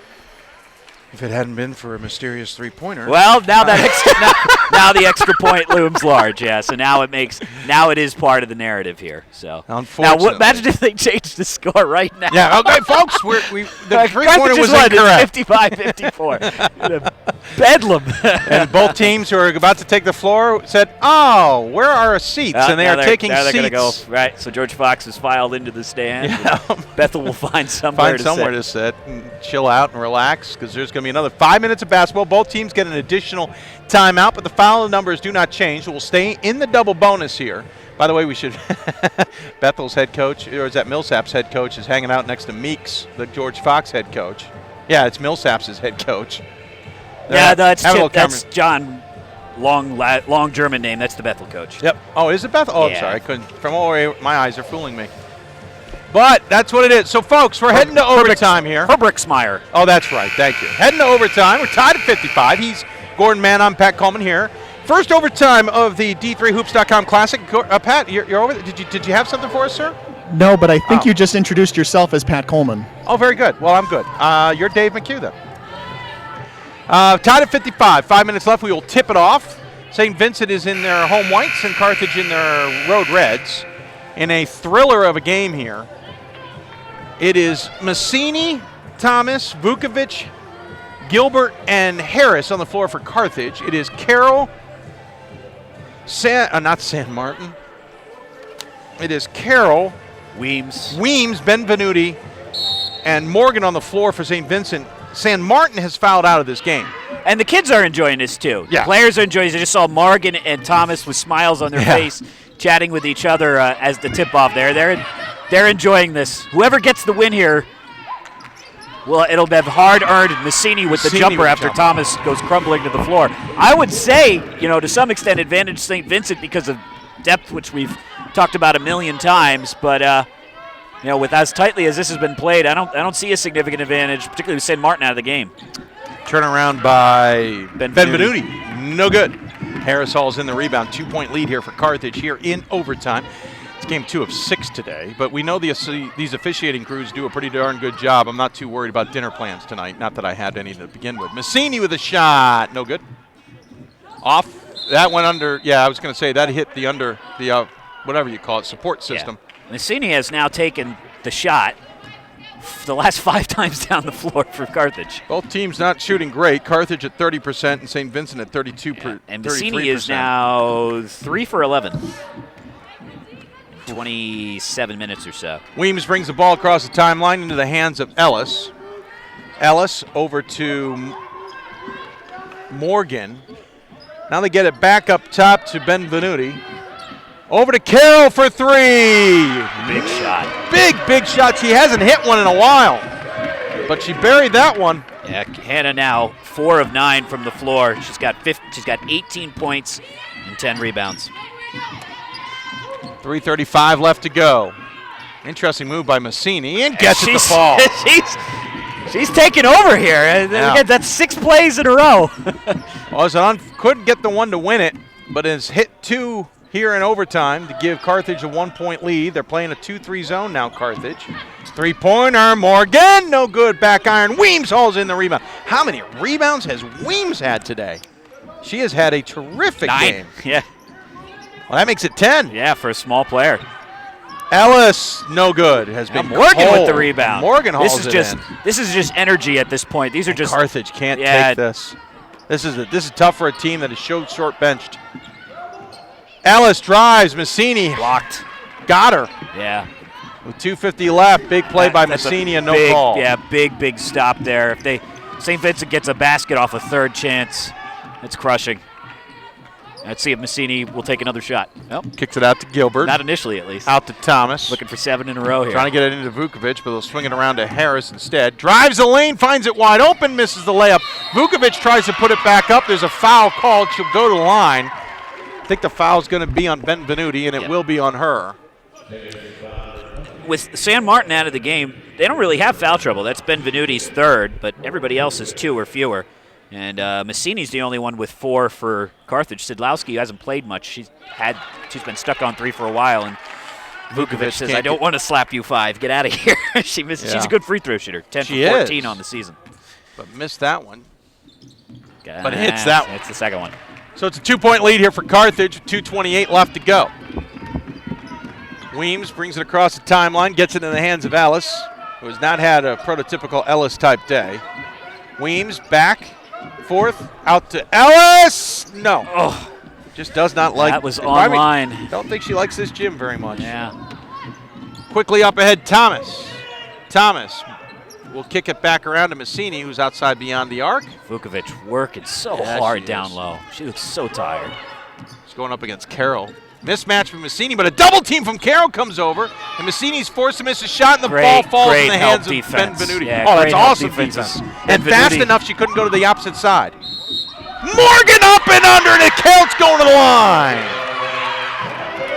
If it hadn't been for a mysterious three-pointer. Well, now that now the extra point looms large, yeah. So now it is part of the narrative here. So unfortunately, now imagine if they changed the score right now. Yeah, okay, folks, the three-pointer was incorrect. 55-54. Bedlam. And both teams who are about to take the floor said, "Oh, where are our seats?" And they are taking seats. They're going to go right. So George Fox is filed into the stand. Yeah. Bethel will find somewhere to sit and chill out and relax, because there's going to be another 5 minutes of basketball. Both teams get an additional timeout, but the foul numbers do not change. We'll stay in the double bonus here. By the way, we should Bethel's head coach, or is that Millsap's head coach, is hanging out next to Meeks, the George Fox head coach. Yeah, it's Millsap's head coach. That's John. Long German name. That's the Bethel coach. Yep. Oh, is it Bethel? Oh, yeah. I'm sorry. I couldn't. From all the way, my eyes are fooling me. But that's what it is. So, folks, we're heading to overtime here. Herbricksmeyer. Oh, that's right. Thank you. Heading to overtime. We're tied at 55. He's Gordon Mann. I'm Pat Coleman here. First overtime of the D3Hoops.com Classic. Pat, you're over. Did you have something for us, sir? No, but I think you just introduced yourself as Pat Coleman. Oh, very good. Well, I'm good. You're Dave McHugh, then. Tied at 55. 5 minutes left. We will tip it off. St. Vincent is in their home whites and Carthage in their road reds. In a thriller of a game here. It is Massini, Thomas, Vukovic, Gilbert, and Harris on the floor for Carthage. It is Carroll, not San Martin. It is Carroll, Weems, Benvenuti, and Morgan on the floor for St. Vincent. San Martin has fouled out of this game. And the kids are enjoying this, too. Yeah. The players are enjoying this. I just saw Morgan and Thomas with smiles on their face, chatting with each other as the tip-off there. They're enjoying this. Whoever gets the win here, well, it'll have hard-earned. Massini with the jumper after Thomas goes crumbling to the floor. I would say, to some extent, advantage St. Vincent because of depth, which we've talked about a million times. But, with as tightly as this has been played, I don't see a significant advantage, particularly with St. Martin out of the game. Turnaround by Benvenuti. No good. Harris Hall's in the rebound. 2-point lead here for Carthage here in overtime. It's game 2 of 6 today, but we know these officiating crews do a pretty darn good job. I'm not too worried about dinner plans tonight. Not that I had any to begin with. Massini with a shot. No good. Off. That went under. Yeah, I was going to say that hit the whatever you call it, support system. Yeah. Massini has now taken the shot the last 5 times down the floor for Carthage. Both teams not shooting great. Carthage at 30% and St. Vincent at 32%. And Massini is now 3 for 11. 27 minutes or so. Weems brings the ball across the timeline into the hands of Ellis. Ellis over to Morgan. Now they get it back up top to Benvenuti. Over to Carroll for 3. Big shot. Big shot. She hasn't hit one in a while, but she buried that one. Yeah, Hannah now 4 of 9 from the floor. She's got 18 points and 10 rebounds. 3:35 left to go. Interesting move by Massini, and gets at the ball. She's taking over here. Yeah. Again, that's 6 plays in a row. Couldn't get the one to win it. but has hit 2 here in overtime to give Carthage a 1-point lead. They're playing a 2-3 zone now, Carthage. 3-pointer, Morgan, no good, back iron. Weems hauls in the rebound. How many rebounds has Weems had today? She has had a terrific 9. game. Yeah. Well, that makes it 10. Yeah, for a small player. Ellis, no good, has been Morgan cold. with the rebound. Morgan hauls this is it just in. This is just energy at this point. These are just Carthage can't take this. This is tough for a team that is so short benched. Ellis drives, Massini blocked. Got her. Yeah. With 2:50 left, big play by Massini and no call. Yeah, big stop there. If St. Vincent gets a basket off a third chance, it's crushing. Let's see if Massini will take another shot. Nope. Kicks it out to Gilbert. Not initially, at least. Out to Thomas. Looking for 7 in a row here. Trying to get it into Vukovic, but they'll swing it around to Harris instead. Drives the lane, finds it wide open, misses the layup. Vukovic tries to put it back up. There's a foul called. She'll go to the line. I think the foul's going to be on Benvenuti, and it will be on her. With San Martin out of the game, they don't really have foul trouble. That's Benvenuti's 3rd, but everybody else is 2 or fewer. And Massini's the only one with 4 for Carthage. Sidlowski hasn't played much. She's been stuck on 3 for a while, and Vukovic says, "I don't want to slap you 5. Get out of here." She misses. She's a good free throw shooter. 10 for 14 on the season. But missed that one. But hits that one. It's the second one. So it's a 2-point lead here for Carthage with 2:28 left to go. Weems brings it across the timeline, gets it in the hands of Ellis, who has not had a prototypical Ellis-type day. Weems back, 4th, out to Ellis. No. Oh. Just does not like. That was online. Don't think she likes this gym very much. Yeah. Quickly up ahead, Thomas. Thomas will kick it back around to Massini, who's outside beyond the arc. Vukovic working so hard down low. She looks so tired. She's going up against Carroll. Mismatch from Massini, but a double team from Carroll comes over, and Massini's forced to miss a shot, and the ball falls in the hands of Benvenuti. Yeah, oh, that's awesome defense. And fast enough she couldn't go to the opposite side. Morgan up and under, and it counts going to the line.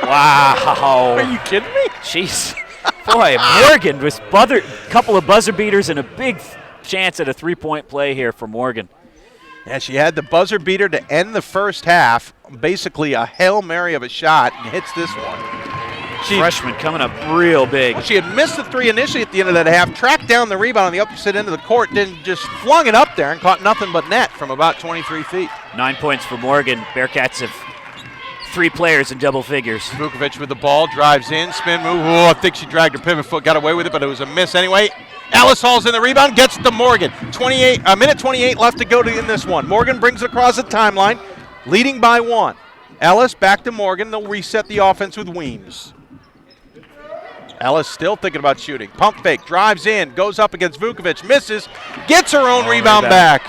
Wow. Are you kidding me? Jeez. Boy, Morgan with a couple of buzzer beaters and a big chance at a 3-point play here for Morgan. Yeah, she had the buzzer beater to end the first half, basically a Hail Mary of a shot, and hits this one. Freshman coming up real big. Well, she had missed the 3 initially at the end of that half, tracked down the rebound on the opposite end of the court, then just flung it up there and caught nothing but net from about 23 feet. 9 points for Morgan. Bearcats have 3 players in double figures. Vukovic with the ball, drives in, spin move. Oh, I think she dragged her pivot foot, got away with it, but it was a miss anyway. Ellis hauls in the rebound, gets it to Morgan. Minute 28 left to go in this one. Morgan brings it across the timeline, leading by 1. Ellis back to Morgan. They'll reset the offense with Weems. Ellis still thinking about shooting. Pump fake, drives in, goes up against Vukovic, misses, gets her own rebound back.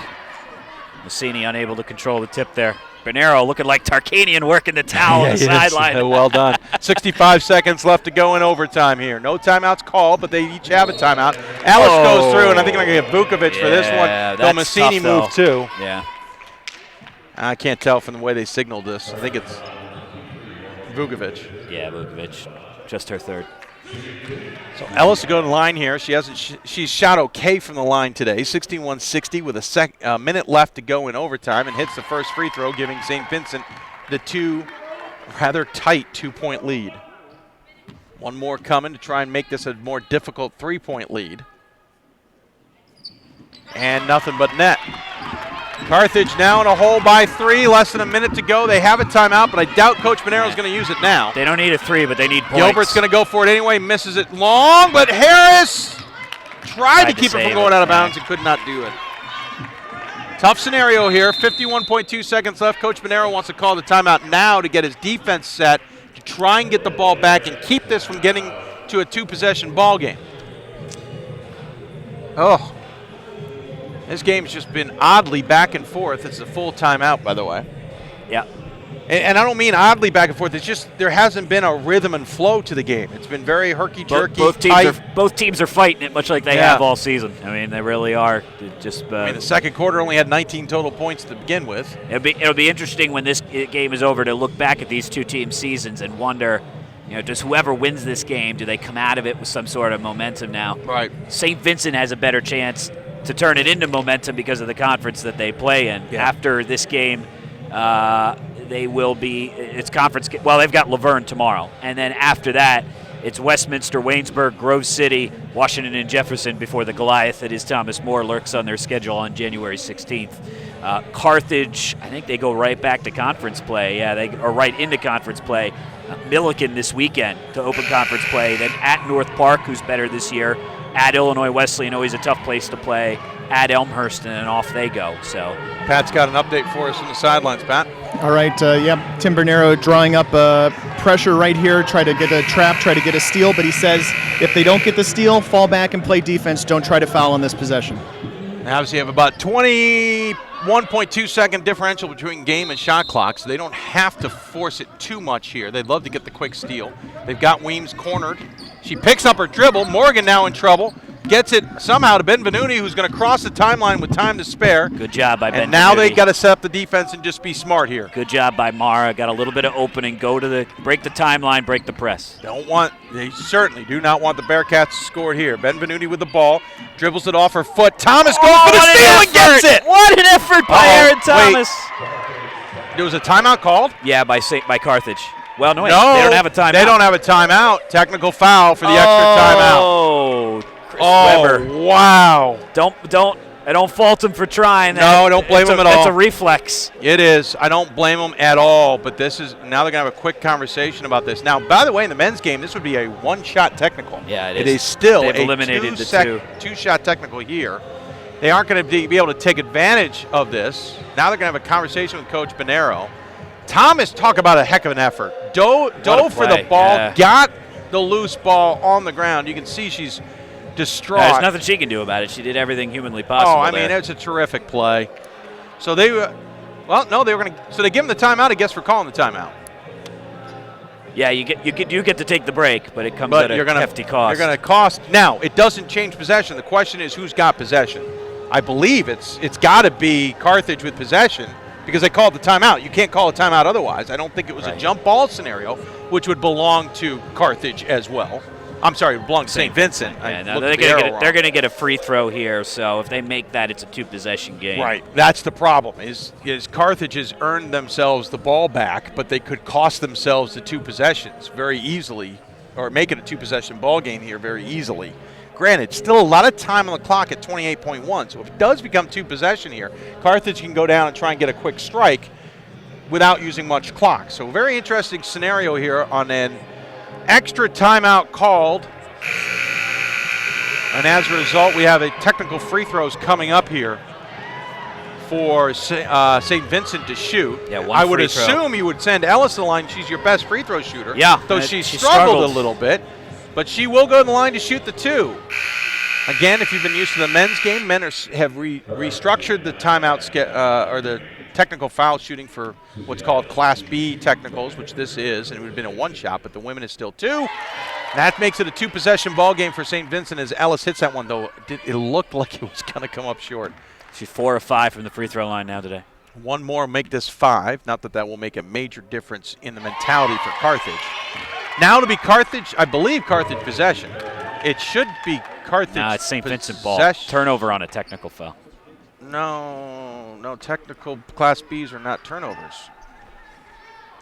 Massini unable to control the tip there. Bernero looking like Tarkanian working the towel on the sideline. Well done. 65 seconds left to go in overtime here. No timeouts called, but they each have a timeout. Ellis goes through, and I think I'm going to get Vukovic for this one. Though Massini moved too. Yeah. I can't tell from the way they signaled this. I think it's Vukovic. Yeah, Vukovic. Just her 3rd. So Ellis will go to the line here. She's shot okay from the line today. 61-60 with a minute left to go in overtime, and hits the first free throw, giving St. Vincent the rather tight 2-point lead. One more coming to try and make this a more difficult 3-point lead. And nothing but net. Carthage now in a hole by 3, less than a minute to go. They have a timeout, but I doubt Coach Bonero's going to use it now. They don't need a 3, but they need points. Gilbert's going to go for it anyway, misses it long, but Harris tried to keep it from going out of bounds and could not do it. Tough scenario here, 51.2 seconds left. Coach Bonero wants to call the timeout now to get his defense set to try and get the ball back and keep this from getting to a 2-possession ball game. Oh. This game's just been oddly back and forth. It's a full timeout, by the way. Yeah. And I don't mean oddly back and forth. It's just there hasn't been a rhythm and flow to the game. It's been very herky-jerky. Both teams are fighting it much like they have all season. I mean, they really are. The second quarter only had 19 total points to begin with. It'll be interesting when this game is over to look back at these two teams' seasons and wonder, does whoever wins this game, do they come out of it with some sort of momentum now? Right. St. Vincent has a better chance to turn it into momentum because of the conference that they play in. Yeah. After this game, they will be. It's conference. Well, they've got Laverne tomorrow, and then after that, it's Westminster, Waynesburg, Grove City, Washington, and Jefferson before the Goliath that is Thomas More lurks on their schedule on January 16th. Carthage, I think they go right back to conference play. Yeah, they are right into conference play. Milliken this weekend to open conference play. Then at North Park, who's better this year. At Illinois Wesleyan, always a tough place to play. At Elmhurst, and then off they go. So Pat's got an update for us from the sidelines, Pat. All right, Tim Bernero drawing up pressure right here, try to get a trap, try to get a steal, but he says if they don't get the steal, fall back and play defense, don't try to foul on this possession. Now, obviously, you have about 21.2 second differential between game and shot clock, so they don't have to force it too much here. They'd love to get the quick steal. They've got Weems cornered. She picks up her dribble. Morgan now in trouble. Gets it somehow to Benvenuti, who's going to cross the timeline with time to spare. Good job by Benvenuti. And now they've got to set up the defense and just be smart here. Good job by Mara. Got a little bit of opening. Break the timeline, break the press. They certainly do not want the Bearcats to score here. Benvenuti with the ball, dribbles it off her foot. Thomas goes for the steal and gets it. What an effort by Aaron Thomas. There was a timeout called? Yeah, by Carthage. Well, no, they don't have a timeout. They don't have a timeout. Technical foul for the extra timeout. Oh, Chris Weber. Wow. I don't fault him for trying. No, don't blame him at all. That's a reflex. It is. I don't blame him at all. But now they're going to have a quick conversation about this. Now, by the way, in the men's game, this would be a one-shot technical. Yeah, it is. It is still They've eliminated the two-shot technical here. They aren't going to be able to take advantage of this. Now they're going to have a conversation with Coach Bonero. Thomas, talk about a heck of an effort. Dove for the ball, got the loose ball on the ground. You can see she's distraught. There's nothing she can do about it. She did everything humanly possible. Oh, I mean, it's a terrific play. So they were going to. So they give him the timeout, I guess, for calling the timeout. Yeah, you get to take the break, but it comes at a hefty cost. You're going to cost. Now, it doesn't change possession. The question is who's got possession. I believe it's got to be Carthage with possession because they called the timeout. You can't call a timeout otherwise. I don't think it was a jump ball scenario, which would belong to Carthage as well. I'm sorry, it belongs to St. Vincent. Yeah, no, they're going to get a free throw here, so if they make that, it's a two-possession game. Right. That's the problem, is Carthage has earned themselves the ball back, but they could cost themselves the two possessions very easily, or make it a two-possession ball game here very easily. Granted, still a lot of time on the clock at 28.1, so if it does become two-possession here, Carthage can go down and try and get a quick strike without using much clock. So very interesting scenario here on an extra timeout called. And as a result, we have a technical free throws coming up here for St. Vincent to shoot. Yeah, one I would free throw. assume you would send Ellis to the line. She's your best free throw shooter. Yeah. Though she struggled a little bit. But she will go to the line to shoot the two. Again, if you've been used to the men's game, men have restructured the timeout or the technical foul shooting for what's called Class B technicals, which this is, and it would have been a one-shot, but the women is still two. That makes it a two-possession ball game for St. Vincent as Ellis hits that one, though it looked like it was going to come up short. She's 4 of 5 from the free throw line now today. One more make this 5. Not that will make a major difference in the mentality for Carthage. Now to be Carthage, I believe Carthage possession. It should be Carthage. No, it's St. Vincent ball. Turnover on a technical foul. No, technical Class Bs are not turnovers.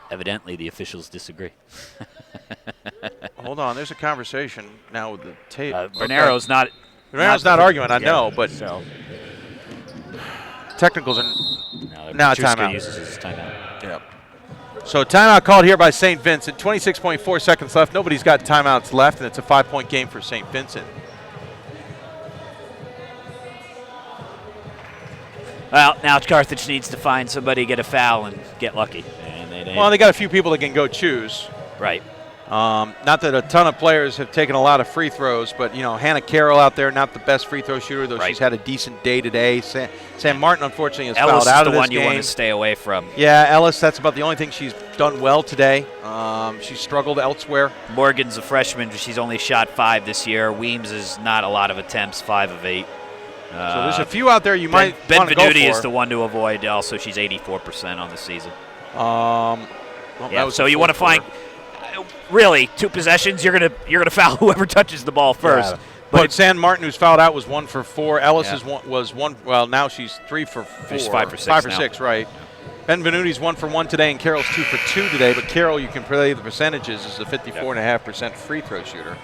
Evidently, the officials disagree. Hold on, there's a conversation now with the tape. Bernero's not arguing, I know, but technicals are now timeout. Uses his timeout. Yep. So timeout called here by St. Vincent. 26.4 seconds left. Nobody's got timeouts left, and it's a 5-point game for St. Vincent. Well, now Carthage needs to find somebody, get a foul, and get lucky. And they got a few people that can go choose. Right. Not that a ton of players have taken a lot of free throws, but, Hannah Carroll out there, not the best free throw shooter, though she's had a decent day today. Sam Martin, unfortunately, has fouled out of this game. Ellis is the one you want to stay away from. Yeah, Ellis, that's about the only thing she's done well today. She's struggled elsewhere. Morgan's a freshman. She's only shot 5 this year. Weems is not a lot of attempts, 5 of 8. So there's a few out there you might want to go for. Benvenuti is the one to avoid. Also, she's 84% on the season. So you want to find really 2 possessions. You're gonna foul whoever touches the ball first. Yeah. But San Martin, who's fouled out, was 1 for 4. Ellis was 1. Well, now she's 3 for 4. She's 5 for 6. 5 for now. 6, right? Benvenuti's 1 for 1 today, and Carroll's 2 for 2 today. But Carroll, you can play the percentages, is the 54.5% free throw shooter.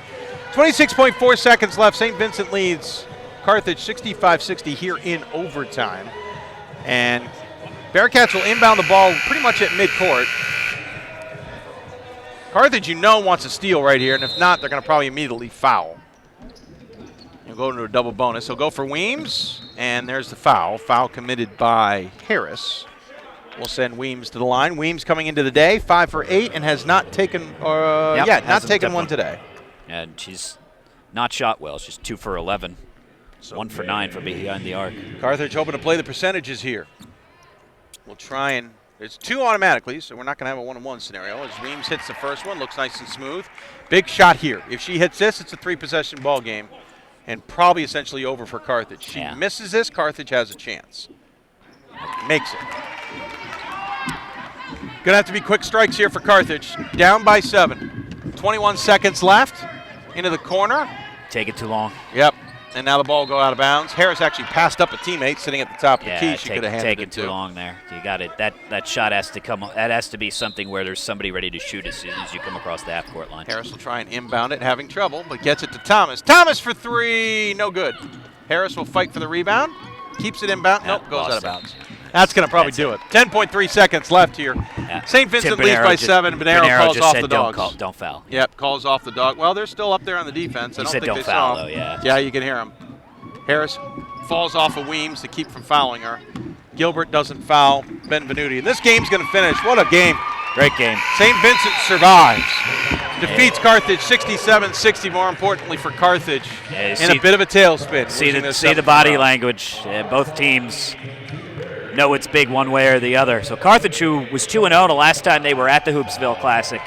26.4 seconds left. St. Vincent leads Carthage 65-60 here in overtime. And Bearcats will inbound the ball pretty much at midcourt. Carthage, wants a steal right here, and if not, they're going to probably immediately foul. He'll go into a double bonus. He'll go for Weems, and there's the foul. Foul committed by Harris. We'll send Weems to the line. Weems coming into the day, 5 for 8, and has not taken, not taken one today. And she's not shot well. She's 2 for 11. So 1 for 9 from behind the arc. Carthage hoping to play the percentages here. We'll try and, it's 2 automatically, so we're not going to have a 1-on-1 scenario. As Weems hits the first one, looks nice and smooth. Big shot here. If she hits this, it's a 3-possession ball game. And probably essentially over for Carthage. She misses this, Carthage has a chance. Makes it. Gonna have to be quick strikes here for Carthage. Down by 7. 21 seconds left. Into the corner. Take it too long. Yep. And now the ball will go out of bounds. Harris actually passed up a teammate sitting at the top of the key. She could have handed it to. Take it too long there. You got it. That shot has to come. That has to be something where there's somebody ready to shoot as soon as you come across the half-court line. Harris will try and inbound it, having trouble, but gets it to Thomas. Thomas for 3. No good. Harris will fight for the rebound. Keeps it inbound. Nope, goes out of bounds. That's going to probably do it. 10.3 seconds left here. Yeah. St. Vincent leads by 7. Bonero calls off the dogs. Don't foul. Yep, calls off the dog. Well, they're still up there on the defense. I don't think don't they foul, saw though, yeah. Yeah, you can hear him. Harris falls off of Weems to keep from fouling her. Gilbert doesn't foul Benvenuti. And this game's going to finish. What a game. Great game. St. Vincent survives. Defeats Carthage 67-60, more importantly for Carthage, in a bit of a tailspin. See the body language. Both teams know it's big one way or the other. So Carthage, who was 2-0 the last time they were at the Hoopsville Classic.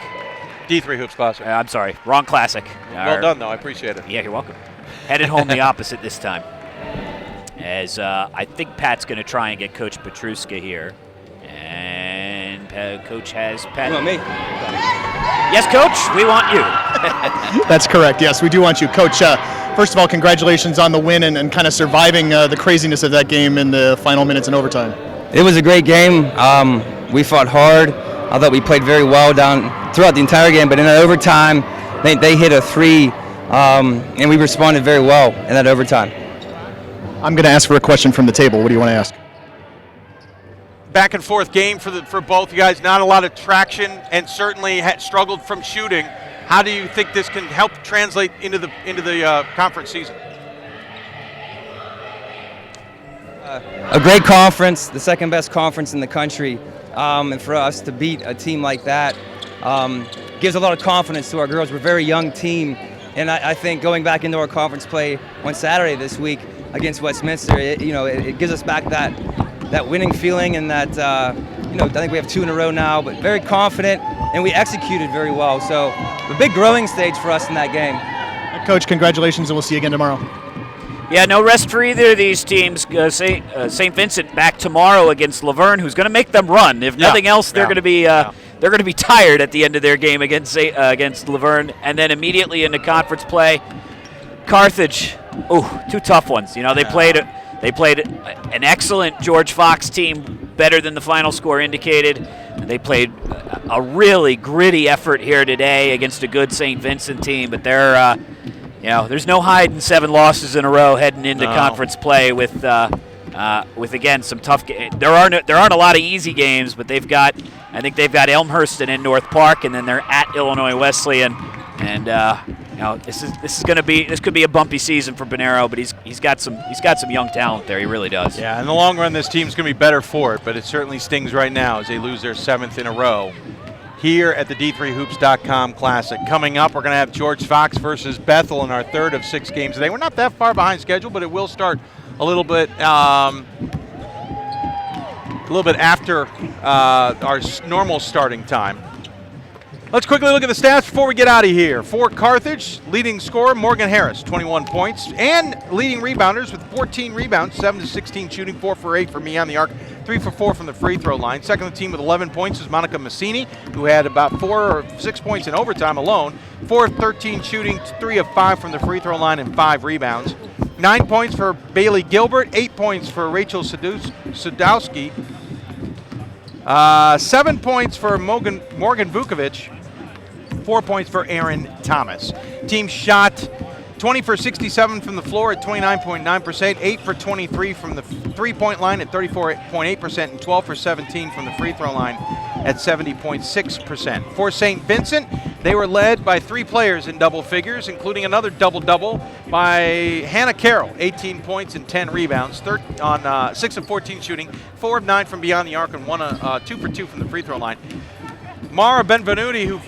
D3 Hoops Classic. I'm sorry, wrong Classic. Well done, though. I appreciate it. Yeah, you're welcome. Headed home the opposite this time. As I think Pat's going to try and get Coach Petruska here. And Coach has Pat. You want me? Yes, Coach, we want you. That's correct. Yes, we do want you. Coach, first of all, congratulations on the win and kind of surviving the craziness of that game in the final minutes and overtime. It was a great game. We fought hard. I thought we played very well down throughout the entire game, but in that overtime, they hit a 3, and we responded very well in that overtime. I'm going to ask for a question from the table. What do you want to ask? Back and forth game for both you guys. Not a lot of traction, and certainly had struggled from shooting. How do you think this can help translate into the conference season? A great conference, the second best conference in the country, and for us to beat a team like that gives a lot of confidence to our girls. We're a very young team, and I think going back into our conference play on Saturday this week against Westminster, it gives us back that winning feeling, and that I think we have 2 in a row now, but very confident, and we executed very well. So a big growing stage for us in that game. Coach, congratulations, and we'll see you again tomorrow. Yeah, no rest for either of these teams. St. Vincent back tomorrow against Laverne, who's going to make them run. If nothing else, they're going to be they're going to be tired at the end of their game against Laverne, and then immediately into conference play. Carthage, 2 tough ones. They played an excellent George Fox team, better than the final score indicated. They played a really gritty effort here today against a good St. Vincent team, but they're there's no hiding 7 losses in a row heading into conference play with again some tough games. There aren't a lot of easy games, but I think they've got Elmhurst and in North Park, and then they're at Illinois Wesleyan, and this could be a bumpy season for Bonero, but he's got some young talent there. He really does. Yeah, in the long run, this team's going to be better for it, but it certainly stings right now as they lose their 7th in a row here at the D3Hoops.com Classic. Coming up, we're going to have George Fox versus Bethel in our 3rd of 6 games today. We're not that far behind schedule, but it will start a little bit after our normal starting time. Let's quickly look at the stats before we get out of here. For Carthage, leading scorer Morgan Harris, 21 points, and leading rebounders with 14 rebounds, 7-16 shooting, 4 for 8 from beyond the arc, 3 for 4 from the free throw line. Second on the team with 11 points is Monica Massini, who had about 4 or 6 points in overtime alone, 4 of 13 shooting, 3 of 5 from the free throw line, and 5 rebounds. 9 points for Bailey Gilbert, 8 points for Rachel Sadowski. 7 points for Morgan Vukovic, 4 points for Aaron Thomas. Team shot 20 for 67 from the floor at 29.9%, 8 for 23 from the three-point line at 34.8%, and 12 for 17 from the free throw line at 70.6%. For St. Vincent, they were led by 3 players in double figures, including another double-double by Hannah Carroll, 18 points and 10 rebounds, on 6 of 14 shooting, 4 of 9 from beyond the arc, and 2 for 2 from the free throw line. Mara Benvenuti, who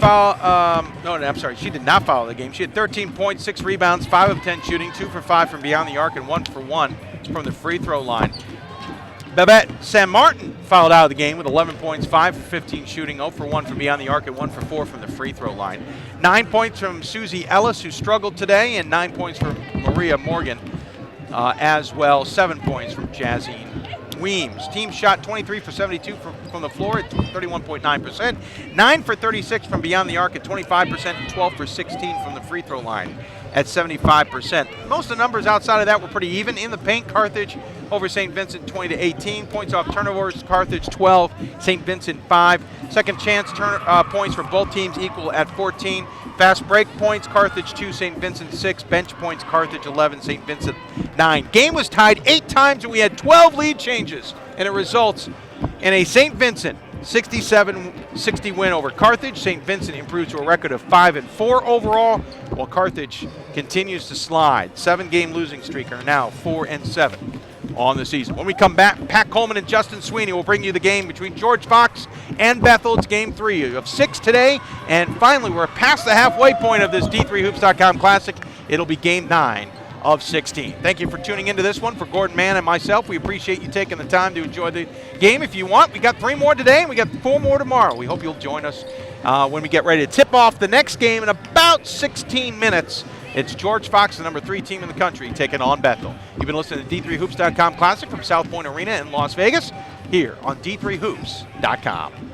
she did not foul the game. She had 13 points, 6 rebounds, 5 of 10 shooting, 2 for 5 from beyond the arc, and 1 for 1 from the free throw line. Babette San Martin fouled out of the game with 11 points, 5 for 15 shooting, 0 for 1 from beyond the arc, and 1 for 4 from the free throw line. 9 points from Susie Ellis, who struggled today, and 9 points from Maria Morgan as well. 7 points from Jazine Weems. Team shot 23 for 72 from the floor at 31.9%, 9 for 36 from beyond the arc at 25%, and 12 for 16 from the free throw line at 75%. Most of the numbers outside of that were pretty even. In the paint, Carthage over St. Vincent 20 to 18. Points off turnovers, Carthage 12, St. Vincent 5. Second chance points for both teams equal at 14. Fast break points, Carthage 2, St. Vincent 6. Bench points, Carthage 11, St. Vincent 9. Game was tied 8 times, and we had 12 lead changes, and it results in a St. Vincent 67-60 win over Carthage. St. Vincent improves to a record of 5-4 overall, while Carthage continues to slide. 7-game losing streak, are now 4-7 on the season. When we come back, Pat Coleman and Justin Sweeney will bring you the game between George Fox and Bethel. It's game 3 of 6 today, and finally we're past the halfway point of this D3Hoops.com Classic. It'll be game 9 of 16. Thank you for tuning into this one. For Gordon Mann and myself, we appreciate you taking the time to enjoy the game. If you want, we got 3 more today, and we got 4 more tomorrow. We hope you'll join us when we get ready to tip off the next game in about 16 minutes. It's George Fox, the number 3 team in the country, taking on Bethel. You've been listening to D3Hoops.com Classic from South Point Arena in Las Vegas, here on D3Hoops.com.